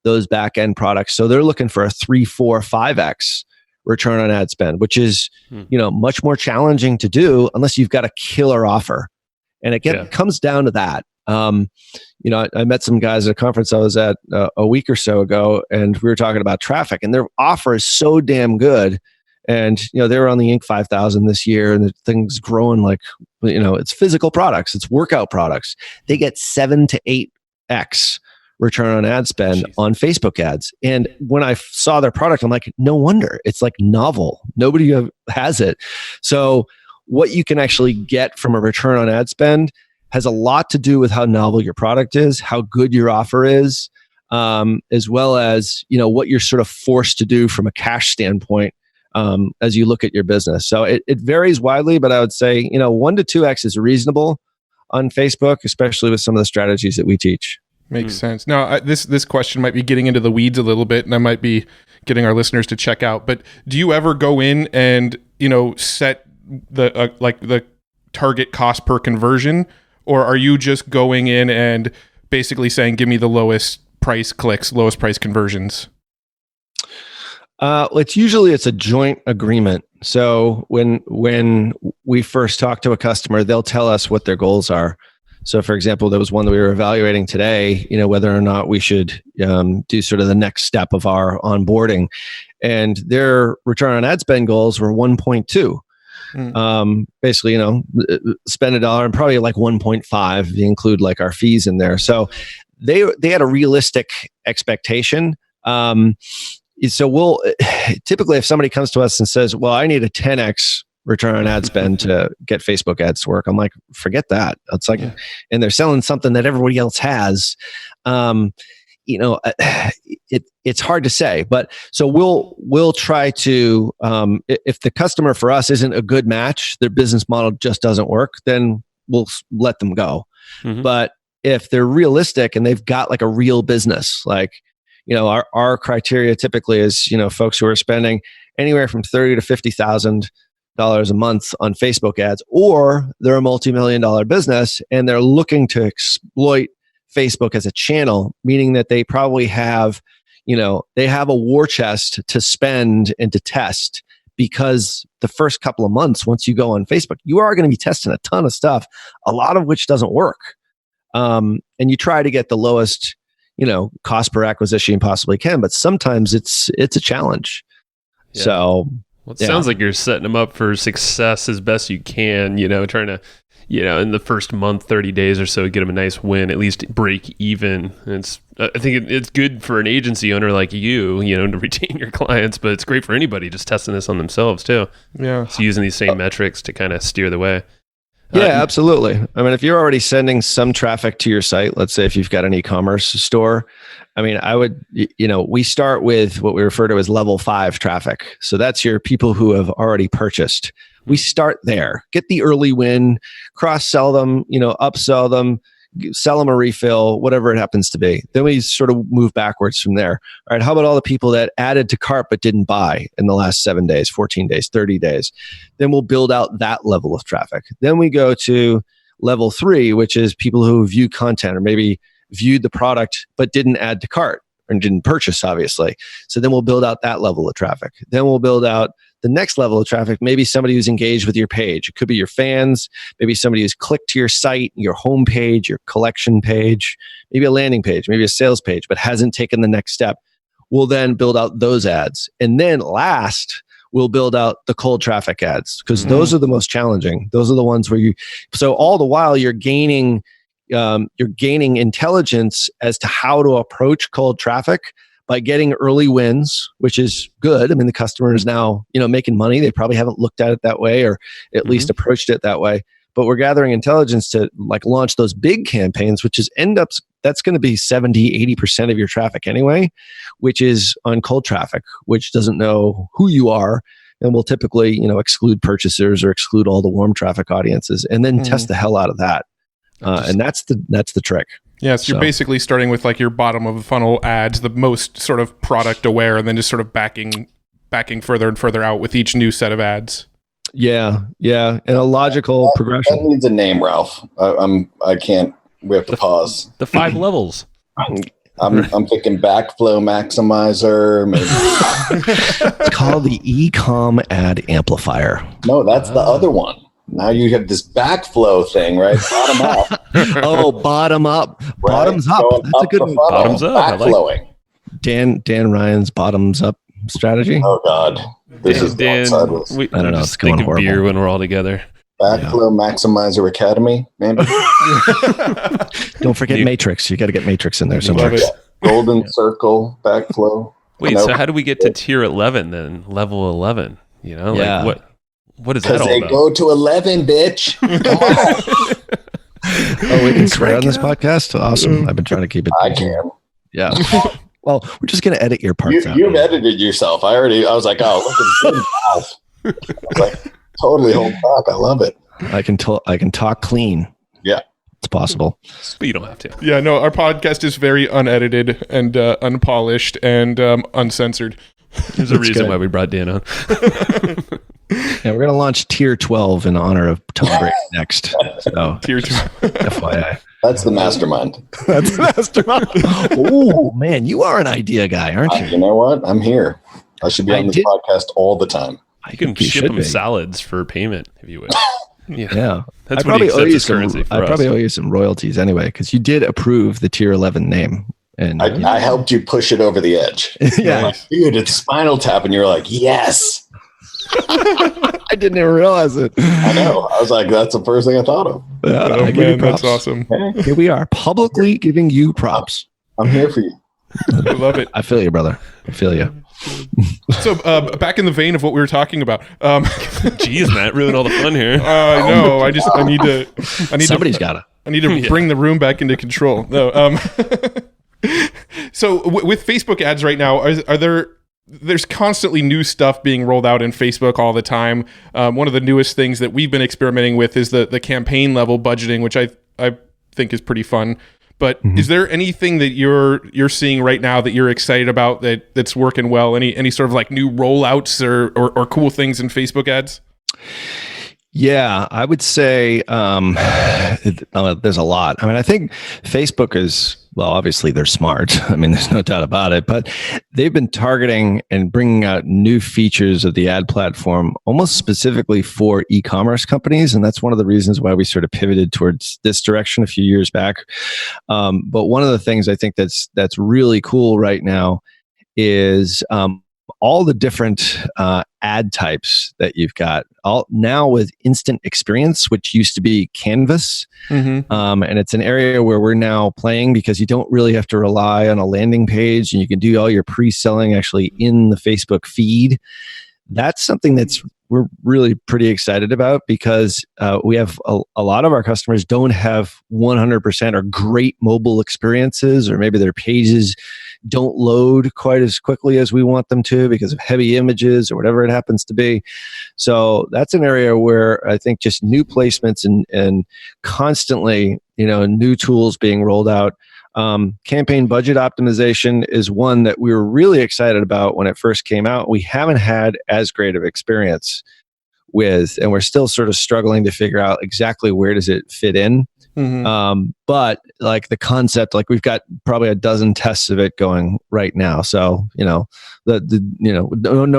those back end products. So they're looking for a 3, 4, 5x return on ad spend, which is, much more challenging to do unless you've got a killer offer. And again, it comes down to that. I met some guys at a conference I was at a week or so ago, and we were talking about traffic, and their offer is so damn good. And, they were on the Inc. 5000 this year, and the thing's growing like, it's physical products, it's workout products. They get 7 to 8x return on ad spend on Facebook ads. And when I saw their product, I'm like, no wonder. It's like novel. Nobody has it. So what you can actually get from a return on ad spend has a lot to do with how novel your product is, how good your offer is, as well as what you're sort of forced to do from a cash standpoint as you look at your business. So it varies widely, but I would say 1 to 2x is reasonable on Facebook, especially with some of the strategies that we teach. Makes sense. Now, this question might be getting into the weeds a little bit, and I might be getting our listeners to check out. But do you ever go in and set the target cost per conversion? Or are you just going in and basically saying, give me the lowest price clicks, lowest price conversions? It's a joint agreement. So when we first talk to a customer, they'll tell us what their goals are. So for example, there was one that we were evaluating today, whether or not we should do sort of the next step of our onboarding. And their return on ad spend goals were 1.2. Basically, spend $1 and probably like 1.5 if you include like our fees in there. So they had a realistic expectation. So we'll typically, if somebody comes to us and says, well, I need a 10x return on ad spend to get Facebook ads to work, I'm like, forget that. It's like, and they're selling something that everybody else has. It's hard to say, but so we'll try to, if the customer for us isn't a good match, their business model just doesn't work, then we'll let them go. But if they're realistic and they've got like a real business, like, our criteria typically is, folks who are spending anywhere from $30,000 to $50,000 a month on Facebook ads, or they're a multi-million-dollar business and they're looking to exploit Facebook as a channel, meaning that they probably have, they have a war chest to spend and to test, because the first couple of months, once you go on Facebook, you are going to be testing a ton of stuff, a lot of which doesn't work. And you try to get the lowest, cost per acquisition you possibly can, but sometimes it's a challenge. Yeah. So it sounds like you're setting them up for success as best you can, trying to, in the first month, 30 days or so, get them a nice win, at least break even. And I think it's good for an agency owner like you, to retain your clients, but it's great for anybody just testing this on themselves too. Yeah. So using these same metrics to kind of steer the way. Yeah, absolutely. I mean, if you're already sending some traffic to your site, let's say if you've got an e-commerce store, I mean, I would, we start with what we refer to as level 5 traffic. So that's your people who have already purchased. We start there, get the early win, cross-sell them, upsell them, sell them a refill, whatever it happens to be. Then we sort of move backwards from there. All right, how about all the people that added to cart but didn't buy in the last 7 days, 14 days, 30 days? Then we'll build out that level of traffic. Then we go to level 3, which is people who view content or maybe viewed the product but didn't add to cart and didn't purchase, obviously. So then we'll build out that level of traffic. Then we'll build out the next level of traffic, maybe somebody who's engaged with your page. It could be your fans, maybe somebody who's clicked to your site, your home page, your collection page, maybe a landing page, maybe a sales page, but hasn't taken the next step. We'll then build out those ads. And then last, we'll build out the cold traffic ads because those are the most challenging. Those are the ones where so all the while you're gaining intelligence as to how to approach cold traffic by getting early wins, which is good. I mean, the customer is now, making money. They probably haven't looked at it that way or at least approached it that way. But we're gathering intelligence to launch those big campaigns, which is that's going to be 70, 80% of your traffic anyway, which is on cold traffic, which doesn't know who you are and will typically, exclude purchasers or exclude all the warm traffic audiences and then test the hell out of that. And that's the trick. Yeah, so you're basically starting with your bottom of the funnel ads, the most sort of product aware, and then just sort of backing further and further out with each new set of ads. Yeah, and a logical progression. That needs a name, Ralph. I can't. We have to pause. The 5 levels. I'm thinking backflow maximizer. Maybe. It's called the e-com ad amplifier. No, that's the other one. Now you have this backflow thing, right? Bottom up. Oh, bottom up. Right? Bottoms up. Going That's a good one. Bottoms up. Backflowing. Dan Ryan's bottoms up strategy. Oh God, this is Dan. I don't know. It's going think of horrible. beer when we're all together. Backflow Maximizer Academy, maybe. Don't forget Matrix. You got to get Matrix in there somewhere. Golden Circle Backflow. Wait, so how do we get to tier 11 then? Level 11? What is that all about? Because they go to 11, bitch. Come on. Oh, we can swear on this podcast? Awesome. I've been trying to keep it. I can. Yeah. Well, we're just going to edit your parts out. You've edited yourself. I was like, oh, look at this mouth. I was like, totally hold back. I love it. I can talk clean. Yeah. It's possible. But you don't have to. Yeah, no, our podcast is very unedited and unpolished and uncensored. There's a reason why we brought Dan on. Yeah, we're going to launch Tier 12 in honor of Tom Brady next. So, Tier 12. FYI. That's the mastermind. That's the mastermind. Oh, man, you are an idea guy, aren't you? You know what? I'm here. I should be on this podcast all the time. You can ship them salads for payment if you wish. Yeah. That's what he accepts as currency for us. I probably owe you some royalties anyway, because you did approve the Tier 11 name. And I helped you push it over the edge. Yeah. Like, dude, it's Spinal Tap. And you're like, yes. I didn't even realize it. I know. I was like, that's the first thing I thought of. Yeah, Oh, man, that's awesome. Here we are, publicly giving you props. I'm here for you. I love it. I feel you, brother. I feel you. So back in the vein of what we were talking about. Jeez, Matt, ruin all the fun here. I know. I need to. Somebody's got to. I need to bring the room back into control. No. So with Facebook ads right now, are there? There's constantly new stuff being rolled out in Facebook all the time. One of the newest things that we've been experimenting with is the campaign level budgeting, which I think is pretty fun. But is there anything that you're seeing right now that you're excited about that's working well? Any sort of like new rollouts or cool things in Facebook ads? Yeah, I would say there's a lot. I mean, I think Facebook is, well, obviously they're smart. I mean, there's no doubt about it, but they've been targeting and bringing out new features of the ad platform almost specifically for e-commerce companies. And that's one of the reasons why we sort of pivoted towards this direction a few years back. But one of the things I think that's really cool right now is all the different ad types that you've got. All now with instant experience, which used to be Canvas, and it's an area where we're now playing because you don't really have to rely on a landing page, and you can do all your pre-selling actually in the Facebook feed. That's something we're really pretty excited about because we have a lot of our customers don't have 100% or great mobile experiences, or maybe their pages don't load quite as quickly as we want them to because of heavy images or whatever it happens to be. So that's an area where I think just new placements and constantly, new tools being rolled out. Campaign budget optimization is one that we were really excited about when it first came out. We haven't had as great of experience with, and we're still sort of struggling to figure out exactly where does it fit in. But like the concept, like we've got probably a dozen tests of it going right now. So, no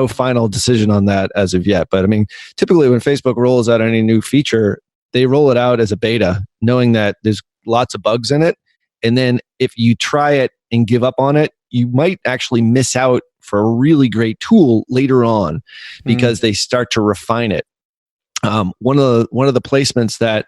final decision on that as of yet. But I mean, typically when Facebook rolls out any new feature, they roll it out as a beta, knowing that there's lots of bugs in it. And then if you try it and give up on it, you might actually miss out for a really great tool later on because they start to refine it. One of the placements that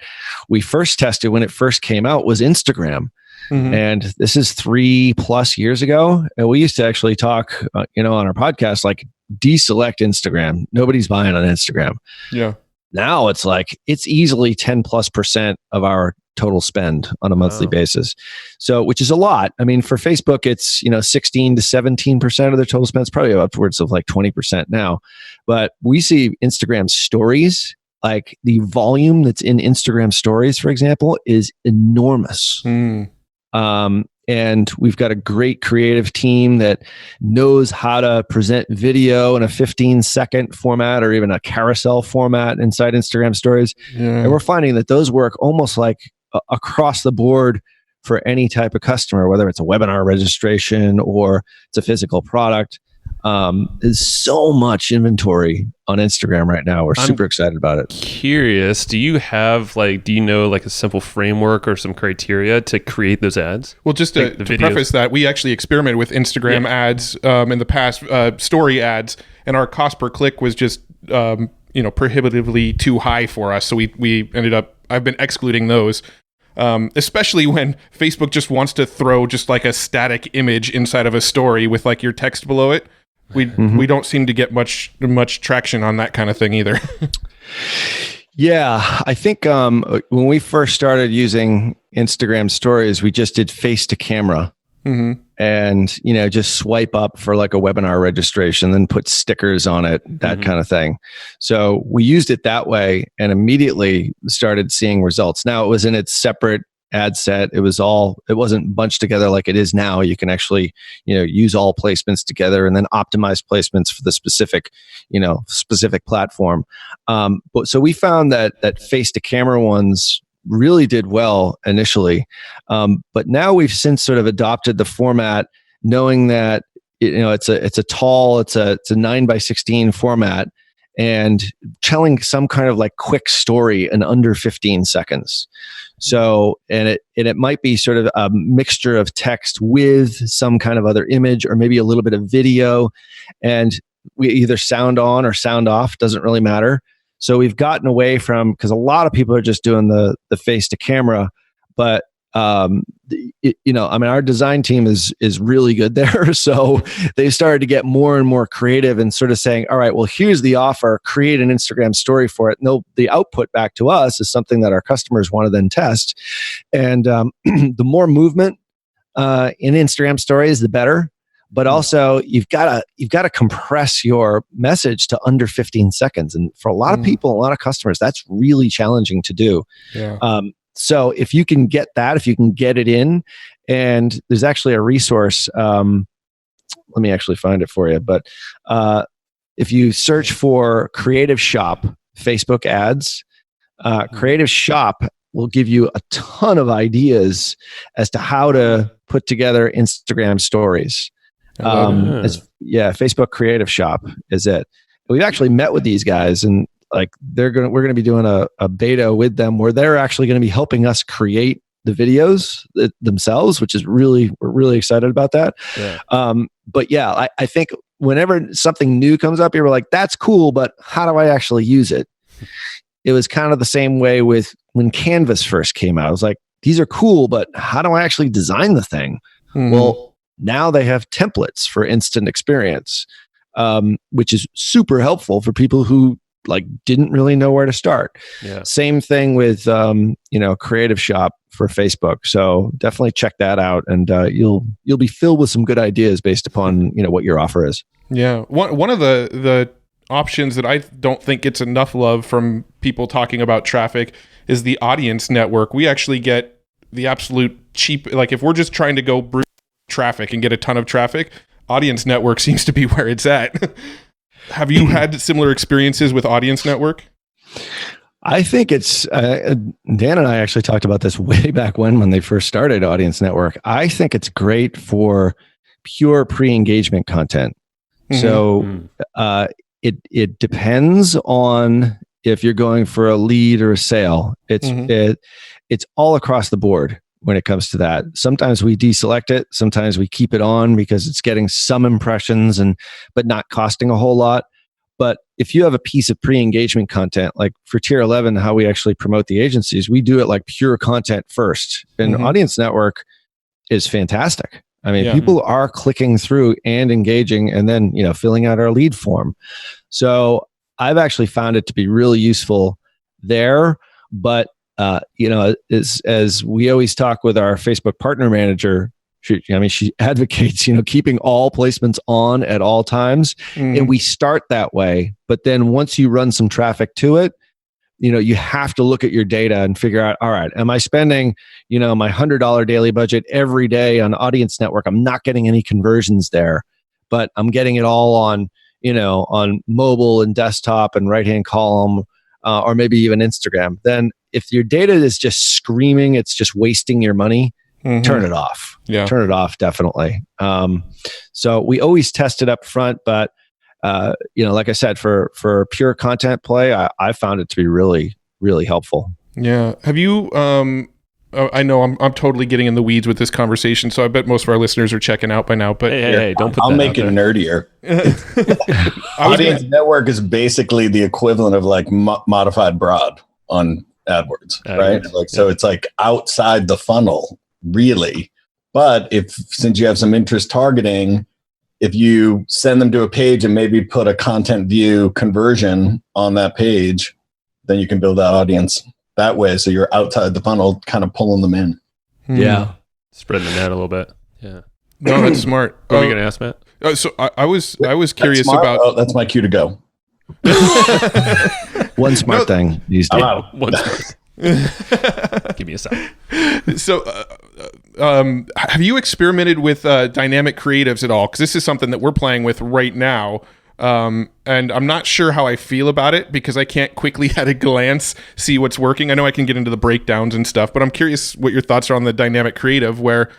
we first tested when it first came out was Instagram. And this is 3+ years ago. And we used to actually talk, on our podcast, like deselect Instagram. Nobody's buying on Instagram. Yeah. Now it's like, it's easily 10+% of our total spend on a monthly basis. So, which is a lot. I mean, for Facebook, it's, 16 to 17% of their total spend. It's probably upwards of like 20% now. But we see Instagram stories, like the volume that's in Instagram stories, for example, is enormous. And we've got a great creative team that knows how to present video in a 15-second format or even a carousel format inside Instagram stories. And we're finding that those work almost like across the board for any type of customer, whether it's a webinar registration or it's a physical product. There's so much inventory on Instagram right now. We're super excited about it. Curious, do you know a simple framework or some criteria to create those ads? Well, just to preface that, we actually experimented with Instagram ads in the past, story ads, and our cost per click was just prohibitively too high for us. So we ended up, I've been excluding those. Especially when Facebook just wants to throw just like a static image inside of a story with like your text below it. We don't seem to get much traction on that kind of thing either. Yeah, I think when we first started using Instagram stories, we just did face to camera. And, just swipe up for like a webinar registration, then put stickers on it, that kind of thing. So we used it that way and immediately started seeing results. Now it was in its separate ad set. It wasn't bunched together like it is now. You can actually, use all placements together and then optimize placements for the specific platform. But so we found that face to camera ones really did well initially. But now we've since sort of adopted the format, knowing that it's a 9x16 format and telling some kind of like quick story in under 15 seconds. So, and it might be sort of a mixture of text with some kind of other image or maybe a little bit of video, and we either sound on or sound off, doesn't really matter. So we've gotten away from, because a lot of people are just doing the face to camera, but our design team is really good there. So they started to get more and more creative and sort of saying, all right, well, here's the offer, create an Instagram story for it. No, the output back to us is something that our customers want to then test. And the more movement in Instagram stories, the better. But also, you've got to compress your message to under 15 seconds. And for a lot of people, a lot of customers, that's really challenging to do. Yeah. So if you can get it in, and there's actually a resource, let me actually find it for you. But if you search for Creative Shop Facebook ads, Creative Shop will give you a ton of ideas as to how to put together Instagram stories. Facebook Creative Shop is it. We've actually met with these guys, and like we're going to be doing a beta with them where they're actually going to be helping us create the videos themselves, which is we're really excited about that. Yeah. But yeah, I think whenever something new comes up, you're like, that's cool, but how do I actually use it? It was kind of the same way with when Canvas first came out. I was like, these are cool, but how do I actually design the thing? Well, now they have templates for instant experience, which is super helpful for people who like didn't really know where to start. Yeah. Same thing with Creative Shop for Facebook. So definitely check that out, and you'll be filled with some good ideas based upon what your offer is. Yeah, one of the options that I don't think gets enough love from people talking about traffic is the audience network. We actually get the absolute cheap, like if we're just trying to go brute traffic and get a ton of traffic, audience network seems to be where it's at. Have you had similar experiences with audience network? I think it's Dan and I actually talked about this way back when they first started Audience Network. I think it's great for pure pre-engagement content. So it depends on if you're going for a lead or a sale. It's all across the board when it comes to that. Sometimes we deselect it. Sometimes we keep it on because it's getting some impressions but not costing a whole lot. But if you have a piece of pre-engagement content, like for Tier 11, how we actually promote the agencies, we do it like pure content first. And Audience Network is fantastic. I mean, people are clicking through and engaging and then, filling out our lead form. So I've actually found it to be really useful there. But, as we always talk with our Facebook partner manager, she advocates, keeping all placements on at all times. And we start that way. But then once you run some traffic to it, you have to look at your data and figure out, all right, am I spending, my $100 daily budget every day on Audience Network? I'm not getting any conversions there, but I'm getting it all on, on mobile and desktop and right-hand column, or maybe even Instagram. Then if your data is just screaming, it's just wasting your money, turn it off. Yeah. Turn it off, definitely. So we always test it up front, but like I said, for pure content play, I found it to be really, really helpful. Yeah. Have you, I know I'm totally getting in the weeds with this conversation, so I bet most of our listeners are checking out by now, but hey, don't put I'll that make it out nerdier. Audience Network is basically the equivalent of like modified broad on AdWords, right? So it's like outside the funnel, really. But since you have some interest targeting, if you send them to a page and maybe put a content view conversion on that page, then you can build that audience that way. So you're outside the funnel, kind of pulling them in. Yeah. Spreading the net a little bit. Yeah. No, that's smart. What were you going to ask, Matt? So I was curious about. Oh, that's my cue to go. One smart thing these days. One smart. Give me a second. So, have you experimented with dynamic creatives at all? Because this is something that we're playing with right now. And I'm not sure how I feel about it because I can't quickly at a glance see what's working. I know I can get into the breakdowns and stuff, but I'm curious what your thoughts are on the dynamic creative where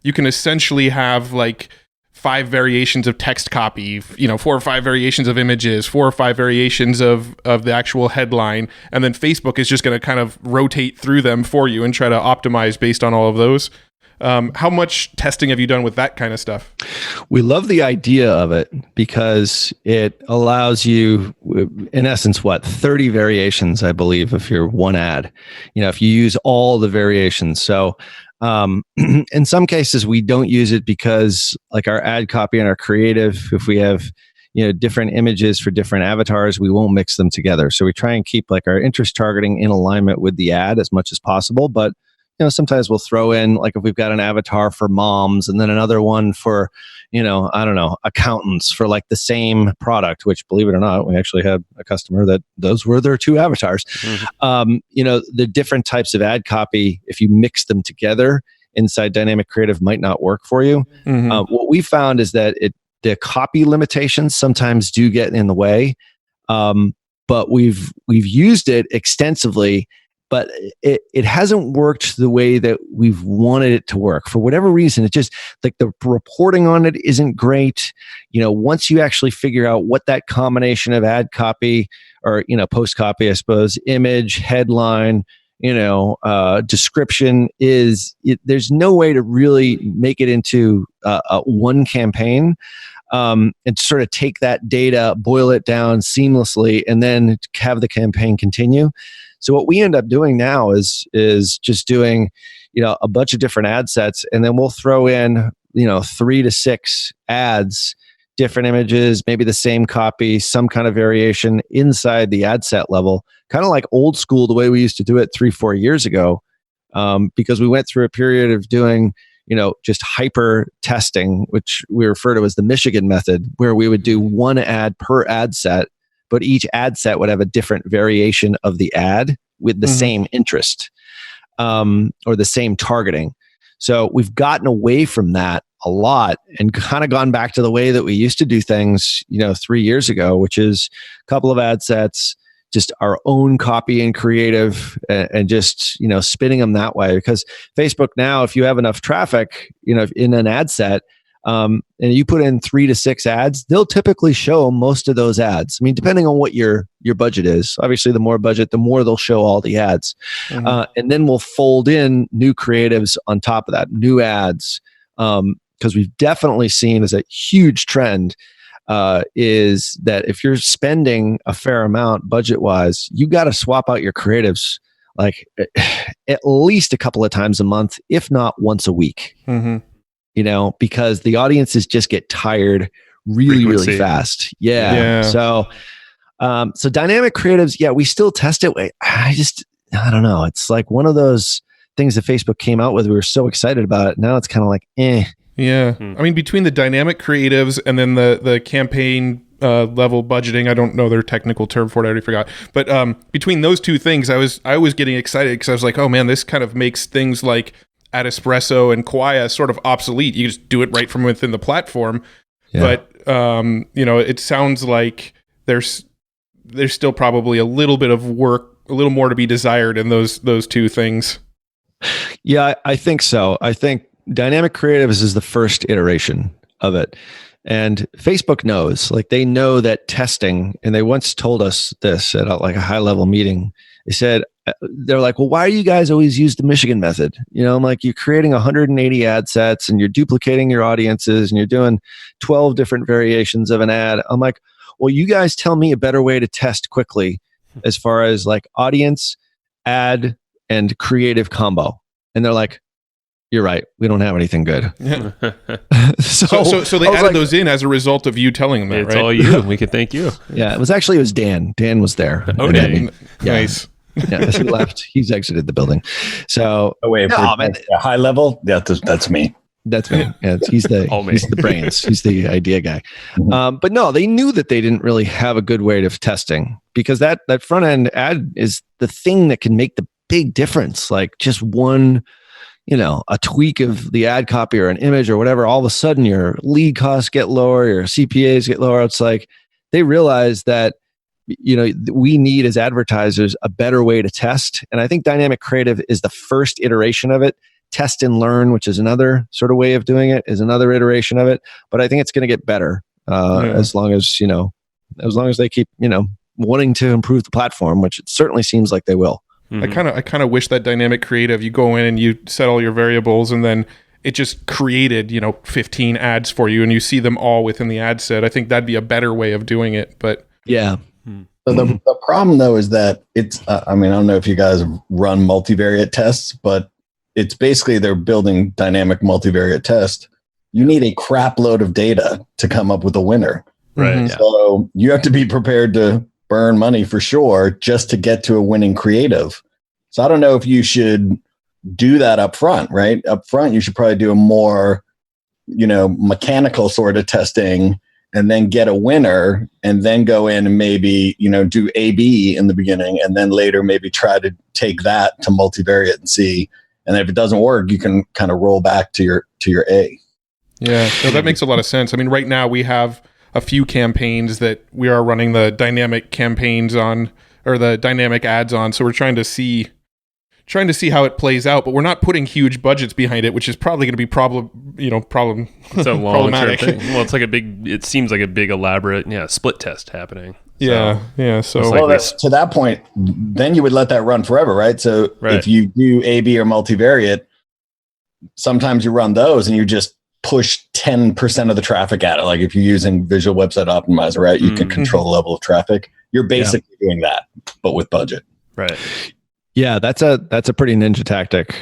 you can essentially have like 5 variations of text copy, 4 or 5 variations of images, 4 or 5 variations of the actual headline. And then Facebook is just going to kind of rotate through them for you and try to optimize based on all of those. How much testing have you done with that kind of stuff? We love the idea of it because it allows you, in essence, 30 variations, I believe, if you're one ad, if you use all the variations. So in some cases, we don't use it because like our ad copy and our creative, if we have, different images for different avatars, we won't mix them together. So we try and keep like our interest targeting in alignment with the ad as much as possible. But sometimes we'll throw in, like if we've got an avatar for moms and then another one for, accountants for like the same product, which believe it or not, we actually had a customer that those were their 2 avatars. The different types of ad copy, if you mix them together inside dynamic creative might not work for you. What we found is that the copy limitations sometimes do get in the way. But we've used it extensively, but it hasn't worked the way that we've wanted it to work. For whatever reason, it just, like the reporting on it isn't great. Once you actually figure out what that combination of ad copy or, post copy, I suppose, image, headline, description there's no way to really make it into one campaign and sort of take that data, boil it down seamlessly, and then have the campaign continue. So what we end up doing now is just doing, a bunch of different ad sets, and then we'll throw in, 3 to 6 ads, different images, maybe the same copy, some kind of variation inside the ad set level, kind of like old school, the way we used to do it 3-4 years ago, because we went through a period of doing, just hyper testing, which we refer to as the Michigan method, where we would do one ad per ad set, but each ad set would have a different variation of the ad with the same interest or the same targeting. So we've gotten away from that a lot and kind of gone back to the way that we used to do things, 3 years ago, which is a couple of ad sets, just our own copy and creative, and just, spinning them that way. Because Facebook now, if you have enough traffic, in an ad set, and you put in 3 to 6 ads, they'll typically show most of those ads. I mean, depending on what your budget is. Obviously, the more budget, the more they'll show all the ads. And then we'll fold in new creatives on top of that, new ads. Because we've definitely seen as a huge trend is that if you're spending a fair amount budget-wise, you got to swap out your creatives like at least a couple of times a month, if not once a week. Because the audiences just get tired really fast. Yeah. So dynamic creatives, we still test it. I don't know. It's like one of those things that Facebook came out with. We were so excited about it. Now it's kind of like, Yeah. I mean, between the dynamic creatives and then the campaign level budgeting, I don't know their technical term for it, I already forgot. But between those two things, I was getting excited because I was like, oh man, this kind of makes things like Ad Espresso and Quaya sort of obsolete. You just do it right from within the platform. Yeah. But it sounds like there's still probably a little bit of work, a little more to be desired in those two things. Yeah, I think so. I think dynamic creatives is the first iteration of it. And Facebook knows, they know that testing, and they once told us this at a high level meeting. They said, they're like, well, why do you guys always use the Michigan method? I'm like, you're creating 180 ad sets and you're duplicating your audiences and you're doing 12 different variations of an ad. I'm like, well, you guys tell me a better way to test quickly as far as audience, ad, and creative combo. And they're like, you're right. We don't have anything good. Yeah. so they added those in as a result of you telling them that, it's right? all you. We could thank you. Yeah, it was Dan. Dan was there. Okay. Nice. Yeah, he left. He's exited the building. So, high level, that's me. That's me. Yeah, he's the brains. He's the idea guy. But no, they knew that they didn't really have a good way of testing, because that front end ad is the thing that can make the big difference. Like just one, a tweak of the ad copy or an image or whatever, all of a sudden your lead costs get lower, your CPAs get lower. It's like they realize that we need as advertisers a better way to test. And I think dynamic creative is the first iteration of it. Test and learn, which is another sort of way of doing it, is another iteration of it. But I think it's going to get better as long as they keep, wanting to improve the platform, which it certainly seems like they will. Mm-hmm. I kind of wish that dynamic creative, you go in and you set all your variables and then it just created, 15 ads for you and you see them all within the ad set. I think that'd be a better way of doing it, but yeah. So the problem though is that it's, I don't know if you guys run multivariate tests, but it's basically they're building dynamic multivariate test. You need a crap load of data to come up with a winner. Right. Mm-hmm. So you have to be prepared to burn money for sure just to get to a winning creative. So I don't know if you should do that up front, right? Up front, you should probably do a more, mechanical sort of testing and then get a winner and then go in and maybe, do A/B in the beginning and then later maybe try to take that to multivariate and see. And if it doesn't work, you can kind of roll back to your A. Yeah, no, that makes a lot of sense. Right now we have a few campaigns that we are running the dynamic campaigns on, or the dynamic ads on. So we're trying to see, trying to see how it plays out, but we're not putting huge budgets behind it, which is probably going to be It's a problematic thing. Well, it's like it seems like a big elaborate split test happening. So, to that point, then you would let that run forever, right? So if you do A/B or multivariate, sometimes you run those and you just push 10% of the traffic at it. Like if you're using Visual Website Optimizer, right? You can control the level of traffic. You're basically doing that, but with budget. Right. Yeah, that's a pretty ninja tactic.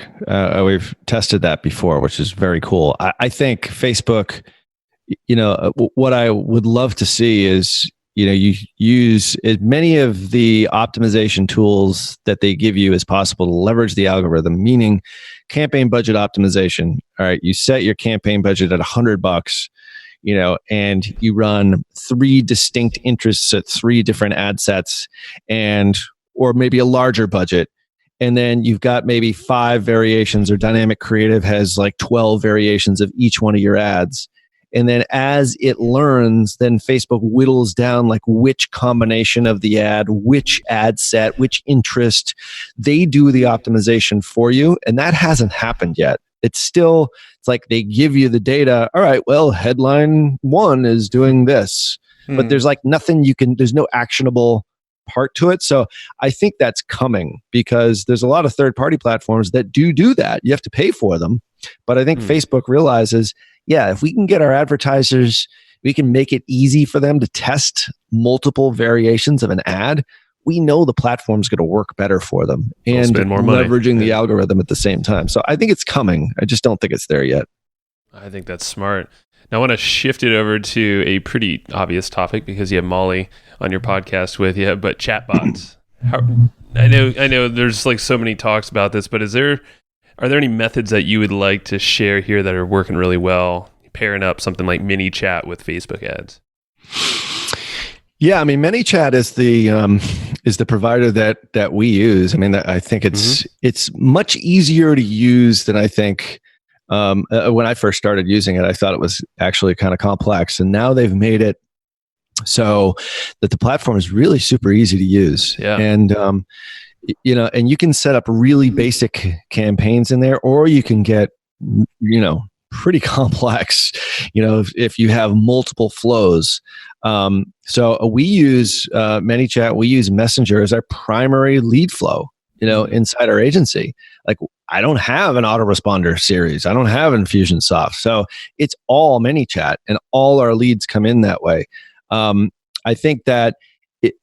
We've tested that before, which is very cool. I think Facebook, what I would love to see is, you use as many of the optimization tools that they give you as possible to leverage the algorithm, meaning campaign budget optimization. All right, you set your campaign budget at $100, and you run 3 distinct interests at 3 different ad sets or maybe a larger budget. And then you've got maybe 5 variations, or dynamic creative has like 12 variations of each one of your ads. And then as it learns, then Facebook whittles down like which combination of the ad, which ad set, which interest. They do the optimization for you. And that hasn't happened yet. It's like they give you the data. All right, well, headline 1 is doing this. But there's like nothing there's no actionable part to it. So I think that's coming, because there's a lot of third-party platforms that do that. You have to pay for them. But I think Facebook realizes, if we can get our advertisers, we can make it easy for them to test multiple variations of an ad, we know the platform's going to work better for them, and spend more money. Leveraging the algorithm at the same time. So I think it's coming. I just don't think it's there yet. I think that's smart. Now I want to shift it over to a pretty obvious topic, because you have Molly on your podcast with you, but chatbots. I know there's like so many talks about this, but are there any methods that you would like to share here that are working really well, pairing up something like ManyChat with Facebook ads? Yeah, I mean, ManyChat is the provider that we use. I mean, I think it's much easier to use than I think. When I first started using it, I thought it was actually kind of complex, and now they've made it so that the platform is really super easy to use. Yeah. And and you can set up really basic campaigns in there, or you can get pretty complex, if you have multiple flows. So we use ManyChat. We use Messenger as our primary lead flow, inside our agency. Like, I don't have an autoresponder series. I don't have Infusionsoft. So it's all ManyChat, and all our leads come in that way. I think that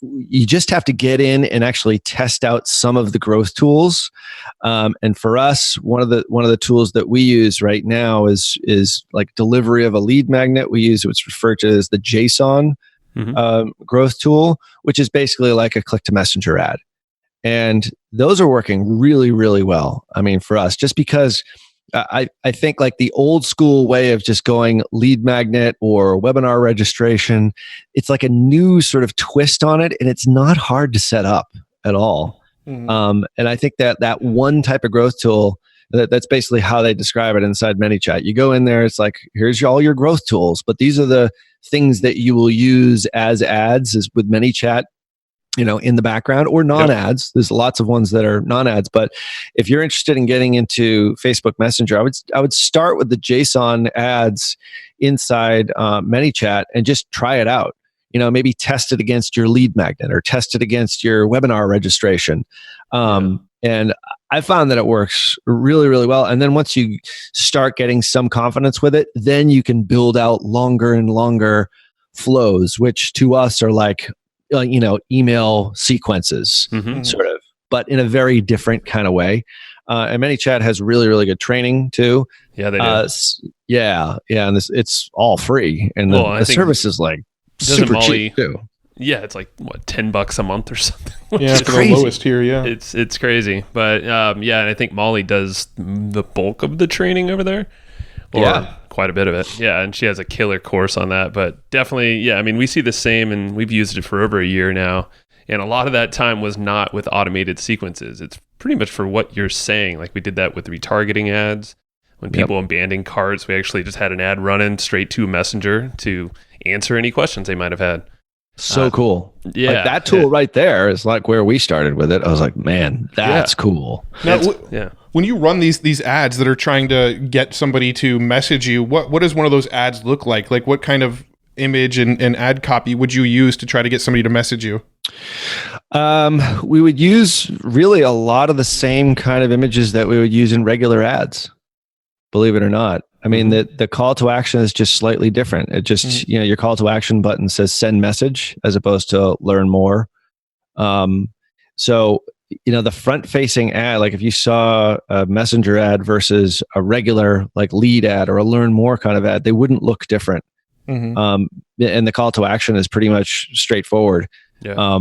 you just have to get in and actually test out some of the growth tools. And for us, one of the tools that we use right now is like delivery of a lead magnet. We use what's referred to as the JSON growth tool, which is basically like a click to messenger ad. And those are working really, really well. I mean, for us, just because I think like the old school way of just going lead magnet or webinar registration, it's like a new sort of twist on it, and it's not hard to set up at all. And I think that one type of growth tool, that's basically how they describe it inside ManyChat. You go in there, it's like, here's all your growth tools, but these are the things that you will use as ads, as with ManyChat, in the background, or non-ads. Yep. There's lots of ones that are non-ads, but if you're interested in getting into Facebook Messenger, I would start with the JSON ads inside ManyChat and just try it out. Maybe test it against your lead magnet, or test it against your webinar registration. And I found that it works really, really well. And then once you start getting some confidence with it, then you can build out longer and longer flows, which to us are like, email sequences, sort of, but in a very different kind of way. And ManyChat has really, really good training too. Yeah, they do. Yeah, and it's all free, and the service is like super cheap too. Yeah, it's like what, $10 a month or something. Yeah, for the lowest tier. Yeah, it's crazy, but and I think Molly does the bulk of the training over there. Quite a bit of it. Yeah, and she has a killer course on that. But definitely, I mean, we see the same, and we've used it for over a year now. And a lot of that time was not with automated sequences. It's pretty much for what you're saying. Like, we did that with retargeting ads. When people abandoned carts, we actually just had an ad running straight to Messenger to answer any questions they might have had. So cool. Yeah. Like that tool right there is like where we started with it. I was like, man, that's cool. Now, when you run these ads that are trying to get somebody to message you, what does one of those ads look like? Like what kind of image and ad copy would you use to try to get somebody to message you? We would use really a lot of the same kind of images that we would use in regular ads, believe it or not. I mean, the call to action is just slightly different. It just, your call to action button says send message as opposed to learn more. So, the front facing ad, like if you saw a messenger ad versus a regular like lead ad or a learn more kind of ad, they wouldn't look different. And the call to action is pretty much straightforward. Yeah.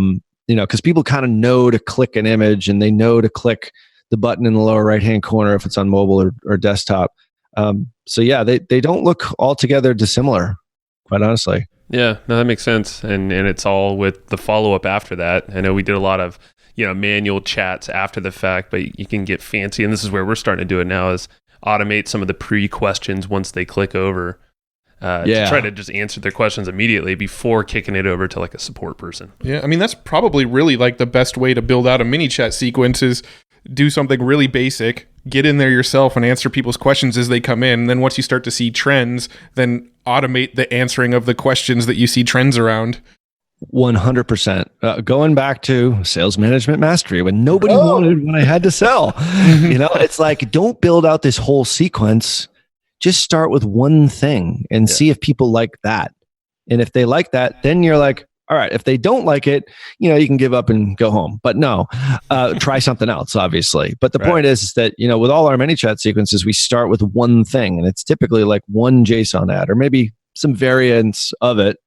Because people kind of know to click an image and they know to click the button in the lower right-hand corner if it's on mobile or desktop. So yeah, they don't look altogether dissimilar, quite honestly. Yeah, no, that makes sense. And it's all with the follow-up after that. I know we did a lot of, manual chats after the fact, but you can get fancy. And this is where we're starting to do it now, is automate some of the pre-questions once they click over. To try to just answer their questions immediately before kicking it over to like a support person. Yeah, I mean, that's probably really like the best way to build out a ManyChat sequence is do something really basic, get in there yourself and answer people's questions as they come in. And then once you start to see trends, then automate the answering of the questions that you see trends around. 100%. Going back to sales management mastery, when nobody wanted when I had to sell, it's like, don't build out this whole sequence. Just start with one thing and see if people like that. And if they like that, then you're like, all right, if they don't like it, you can give up and go home. But no, try something else, obviously. But the point is that, with all our ManyChat sequences, we start with one thing. And it's typically like one JSON ad or maybe some variants of it,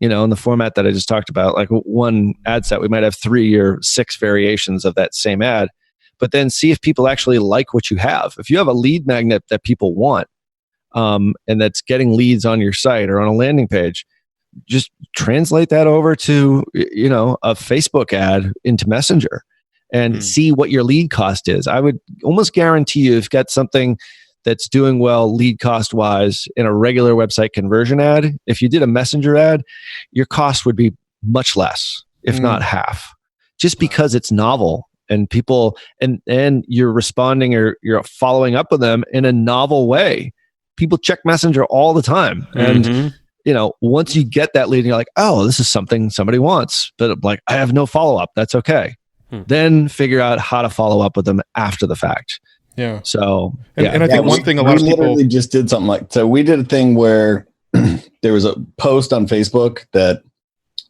in the format that I just talked about. Like one ad set, we might have 3 or 6 variations of that same ad. But then see if people actually like what you have. If you have a lead magnet that people want, and that's getting leads on your site or on a landing page, just translate that over to, a Facebook ad into Messenger and see what your lead cost is. I would almost guarantee you, if you've got something that's doing well lead cost wise in a regular website conversion ad, if you did a Messenger ad, your cost would be much less, if not half, just because it's novel and people, and you're responding or you're following up with them in a novel way. People check Messenger all the time. And, once you get that lead, and you're like, oh, this is something somebody wants, but like, I have no follow-up. That's okay. Then figure out how to follow up with them after the fact. Yeah. So, and I think one thing a lot of people literally just did something like, so we did a thing where there was a post on Facebook that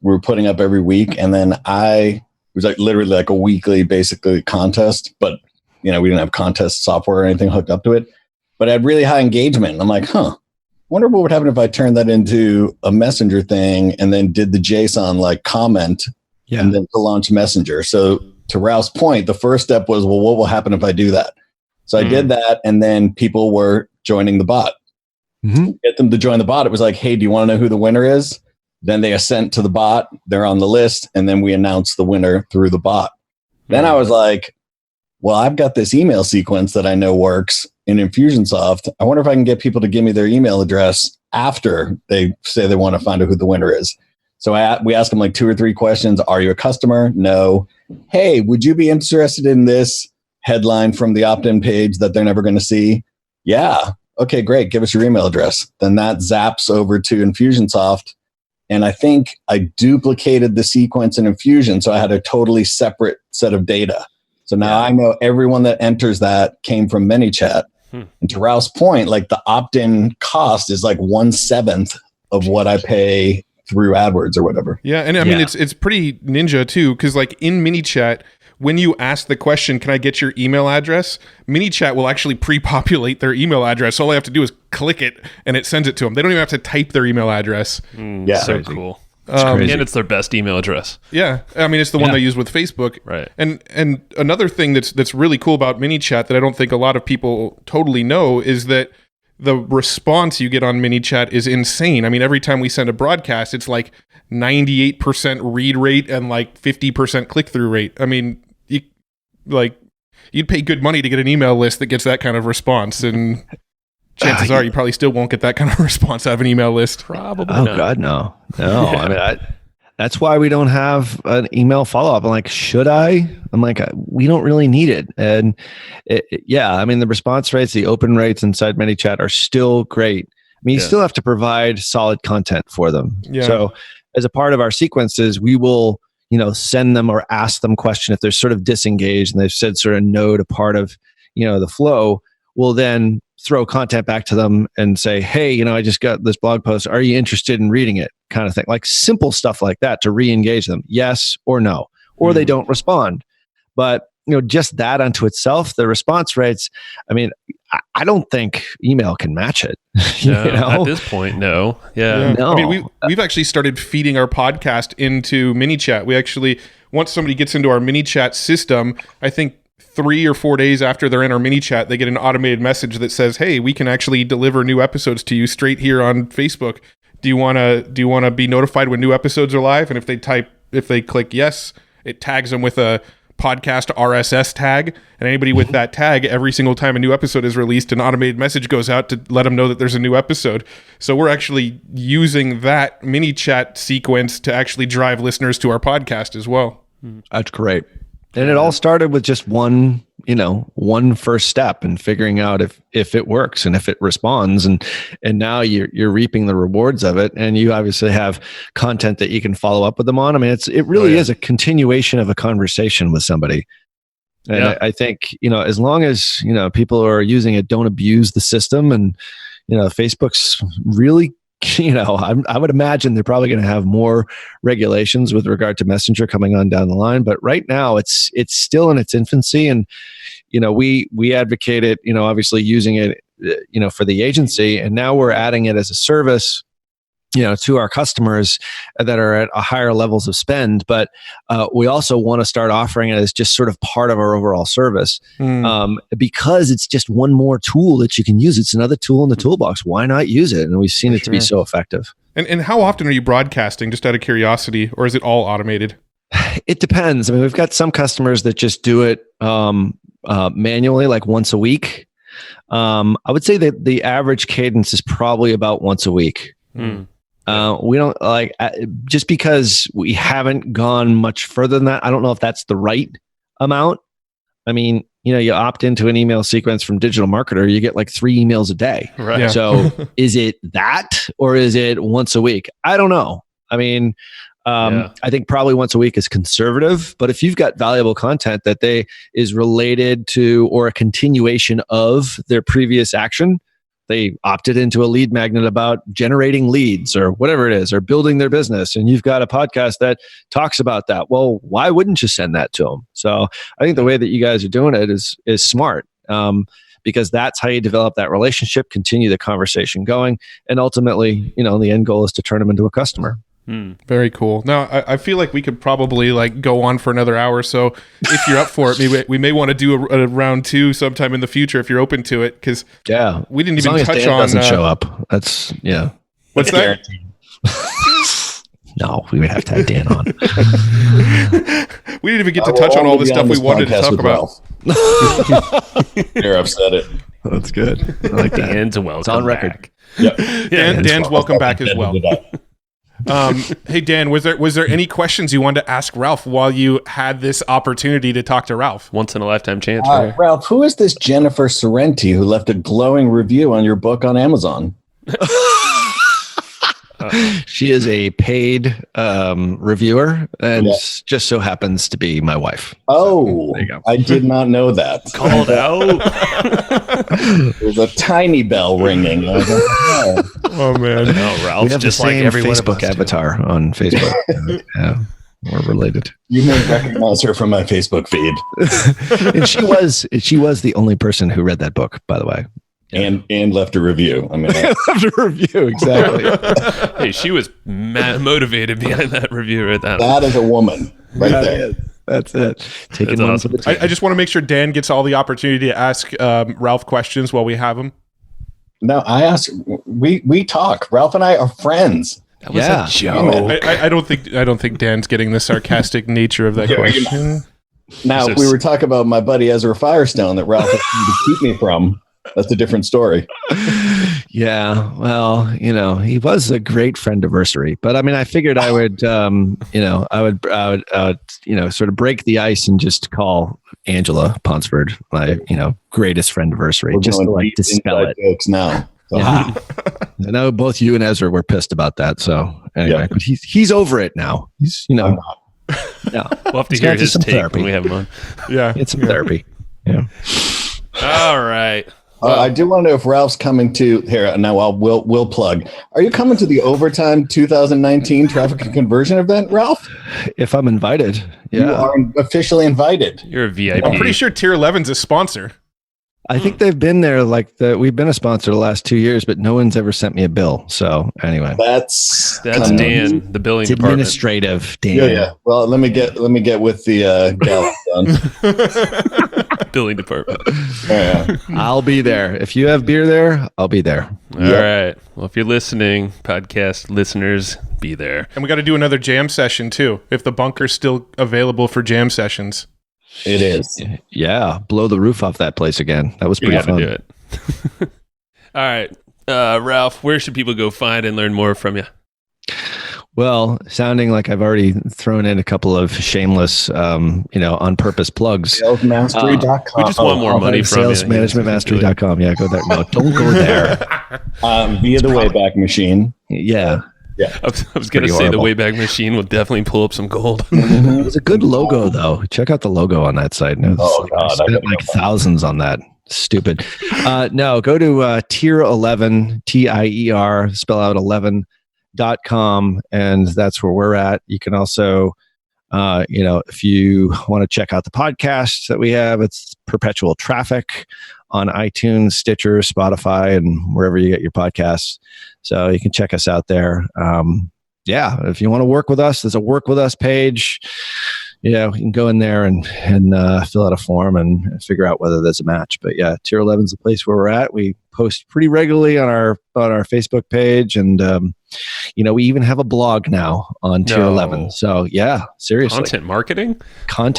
we were putting up every week. And then it was like literally like a weekly, basically contest, but we didn't have contest software or anything hooked up to it. But I had really high engagement. I'm like, wonder what would happen if I turned that into a Messenger thing and then did the JSON like comment and then to launch Messenger. So to Ralph's point, the first step was, well, what will happen if I do that? So I did that, and then people were joining the bot. Get them to join the bot. It was like, hey, do you want to know who the winner is? Then they ascend to the bot. They're on the list, and then we announce the winner through the bot. Then I was like, well, I've got this email sequence that I know works in Infusionsoft. I wonder if I can get people to give me their email address after they say they want to find out who the winner is. So we ask them like 2 or 3 questions. Are you a customer? No. Hey, would you be interested in this headline from the opt-in page that they're never going to see? Yeah. Okay, great. Give us your email address. Then that zaps over to Infusionsoft. And I think I duplicated the sequence in Infusion. So I had a totally separate set of data. So now I know everyone that enters that came from ManyChat. And to Ralph's point, like the opt-in cost is like 1/7 of what I pay through AdWords or whatever. Yeah, and I mean it's pretty ninja too, because like in ManyChat, when you ask the question, "Can I get your email address?" ManyChat will actually pre-populate their email address. All they have to do is click it, and it sends it to them. They don't even have to type their email address. So cool. And it's their best email address. Yeah, I mean it's the one they use with Facebook. Right. And another thing that's really cool about ManyChat that I don't think a lot of people totally know is that the response you get on ManyChat is insane. I mean, every time we send a broadcast, it's like 98% read rate and like 50% click-through rate. I mean, you'd pay good money to get an email list that gets that kind of response, and chances are you probably still won't get that kind of response out of an email list. Probably not. Oh God, no. I mean, That's why we don't have an email follow-up. I'm like, should I? I'm like, we don't really need it. And I mean, the response rates, the open rates inside ManyChat are still great. I mean, you still have to provide solid content for them. Yeah. So as a part of our sequences, we will, send them or ask them question if they're sort of disengaged and they've said sort of no to part of, the flow. We'll then throw content back to them and say, hey, I just got this blog post. Are you interested in reading it? Kind of thing. Like simple stuff like that to re-engage them. Yes or no. Or they don't respond. But, just that unto itself, the response rates, I mean, I don't think email can match it. At this point, no. Yeah. No. I mean, we've actually started feeding our podcast into ManyChat. We actually, once somebody gets into our ManyChat system, I think 3 or 4 days after they're in our ManyChat, they get an automated message that says, hey, we can actually deliver new episodes to you straight here on Facebook. Do you want to be notified when new episodes are live? And if they click yes, it tags them with a podcast RSS tag, and anybody with that tag, every single time a new episode is released, an automated message goes out to let them know that there's a new episode. So we're actually using that ManyChat sequence to actually drive listeners to our podcast as well. That's great. And it all started with just one first step and figuring out if it works and if it responds. And now you're reaping the rewards of it. And you obviously have content that you can follow up with them on. I mean, it really is a continuation of a conversation with somebody. And I think, as long as, people who are using it don't abuse the system, and, Facebook's really, I would imagine they're probably going to have more regulations with regard to Messenger coming on down the line. But right now, it's still in its infancy, and we advocate it. Obviously using it, for the agency, and now we're adding it as a service, to our customers that are at higher levels of spend. But we also want to start offering it as just sort of part of our overall service, because it's just one more tool that you can use. It's another tool in the toolbox. Why not use it? And we've seen it to be so effective. And how often are you broadcasting, just out of curiosity, or is it all automated? It depends. I mean, we've got some customers that just do it manually, like once a week. I would say that the average cadence is probably about once a week. We don't just because we haven't gone much further than that. I don't know if that's the right amount. I mean, you opt into an email sequence from Digital Marketer, you get like 3 emails a day. Right. Yeah. So is it that, or is it once a week? I don't know. I mean, I think probably once a week is conservative, but if you've got valuable content that is related to or a continuation of their previous action, they opted into a lead magnet about generating leads or whatever it is, or building their business, and you've got a podcast that talks about that. Well, why wouldn't you send that to them? So I think the way that you guys are doing it is smart, because that's how you develop that relationship, continue the conversation going, and ultimately, the end goal is to turn them into a customer. Very cool. Now, I feel like we could probably go on for another hour. So if you're up for it, we may want to do a round 2 sometime in the future if you're open to it. Because we didn't even touch on. Doesn't show up. That's What's that? No, we would have to have Dan on. We didn't even get to touch on all the stuff we wanted to talk about. You're upset it. That's good. I like that. Dan's welcome. It's on record. Yep. Dan's welcome back as well. Hey Dan, was there any questions you wanted to ask Ralph while you had this opportunity to talk to Ralph? Once in a lifetime chance. Ralph, who is this Jennifer Sorrenti who left a glowing review on your book on Amazon? She is a paid reviewer, and just so happens to be my wife. Oh, so, I did not know that. Called out. There's a tiny bell ringing. Oh man, no, Ralph's just like every Facebook avatar on Facebook. We're related. You may recognize her from my Facebook feed. And she was the only person who read that book, by the way. And left a review. I mean, left a review, exactly. Hey, she was motivated behind that review right there. That is a woman right there. That's it. Taking one for the team. I just want to make sure Dan gets all the opportunity to ask Ralph questions while we have him. No, I ask. We talk. Ralph and I are friends. That was a joke. I don't think Dan's getting the sarcastic nature of that question. Now, if we were talking about my buddy Ezra Firestone that Ralph was trying to keep me from, that's a different story. Yeah, well, he was a great friend-iversary, but I mean, I figured I would, sort of break the ice and just call Angela Ponsford my, greatest friend-iversary, just to like dispel it. Jokes now. So. Yeah. I know both you and Ezra were pissed about that. So anyway, but he's over it now. He's, I'm not. Yeah. We'll have to hear his take therapy. when we have him on. Yeah, it's some therapy. Yeah. All right. I do want to know if Ralph's coming to here now. We'll plug. Are you coming to the Overtime 2019 Traffic and Conversion event, Ralph? If I'm invited, yeah, you are officially invited. You're a VIP. I'm pretty sure Tier 11's a sponsor. I think they've been there we've been a sponsor the last 2 years, but no one's ever sent me a bill. So anyway, that's Dan, the billing department. Administrative, Dan. Yeah. Well, let me get with the gal done. Billing department. Yeah. I'll be there. If you have beer there, I'll be there. All right. Well, if you're listening, podcast listeners, be there. And we got to do another jam session too. If the bunker's still available for jam sessions. It is. Yeah, blow the roof off that place again. That was pretty fun. Do it. All right, Ralph, where should people go find and learn more from you? Well, sounding like I've already thrown in a couple of shameless, on purpose plugs. Salesmastery.com. We just want more money from you. Salesmanagementmastery.com. Yeah, go there. No, don't go there. Via the Wayback Machine. Yeah. Yeah, I was going to say the Wayback Machine will definitely pull up some gold. It was a good logo, though. Check out the logo on that site. No, God, I spent like thousands on that. Stupid. No, go to tier 11, TIER, spell out 11.com, and that's where we're at. You can also, if you want to check out the podcast that we have, it's Perpetual Traffic on iTunes, Stitcher, Spotify, and wherever you get your podcasts. So you can check us out there. If you want to work with us, there's a work with us page. Yeah, you can go in there and fill out a form and figure out whether there's a match. But yeah, Tier 11 is the place where we're at. We post pretty regularly on our Facebook page, and we even have a blog now on Tier 11. So yeah, seriously, content marketing. Welcome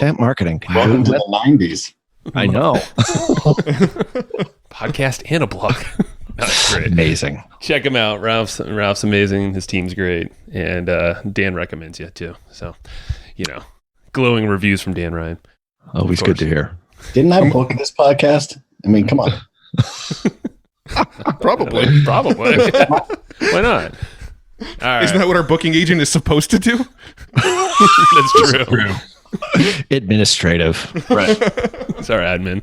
to the 90s. I know. Podcast and a blog. That's great. Amazing. Check him out. Ralph's amazing. His team's great. And Dan recommends you too. So, glowing reviews from Dan Ryan. Always good to hear. Didn't I book this podcast? I mean, come on. Probably. Why not? All right. Isn't that what our booking agent is supposed to do? That's true. Administrative. Right. It's our admin.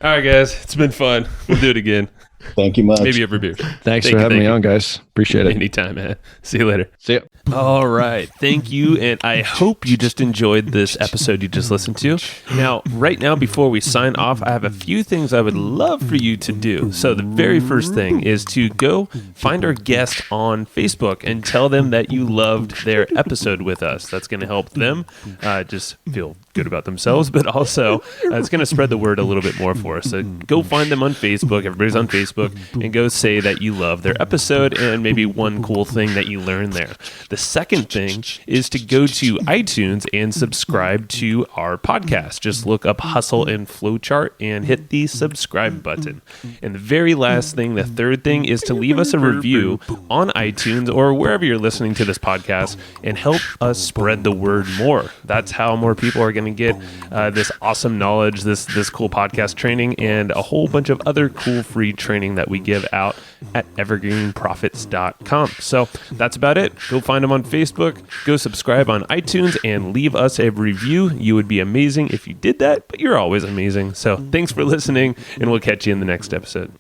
All right, guys. It's been fun. We'll do it again. Thank you much. Maybe over beer. Thanks for having me on, guys. Appreciate it. Anytime, man. See you later. See ya. All right. Thank you. And I hope you just enjoyed this episode you just listened to. Now, right now, before we sign off, I have a few things I would love for you to do. So the very first thing is to go find our guest on Facebook and tell them that you loved their episode with us. That's going to help them just feel good about themselves, but also it's going to spread the word a little bit more for us. So go find them on Facebook. Everybody's on Facebook. And go say that you love their episode and maybe one cool thing that you learned there. The second thing is to go to iTunes and subscribe to our podcast. Just look up Hustle and Flowchart and hit the subscribe button. And the very last thing, the third thing, is to leave us a review on iTunes or wherever you're listening to this podcast and help us spread the word more. That's how more people are going to get this awesome knowledge, this cool podcast training, and a whole bunch of other cool free training that we give out at evergreenprofits.com. So that's about it. Go find them on Facebook, go subscribe on iTunes, and leave us a review. You would be amazing if you did that, but you're always amazing. So thanks for listening, and we'll catch you in the next episode.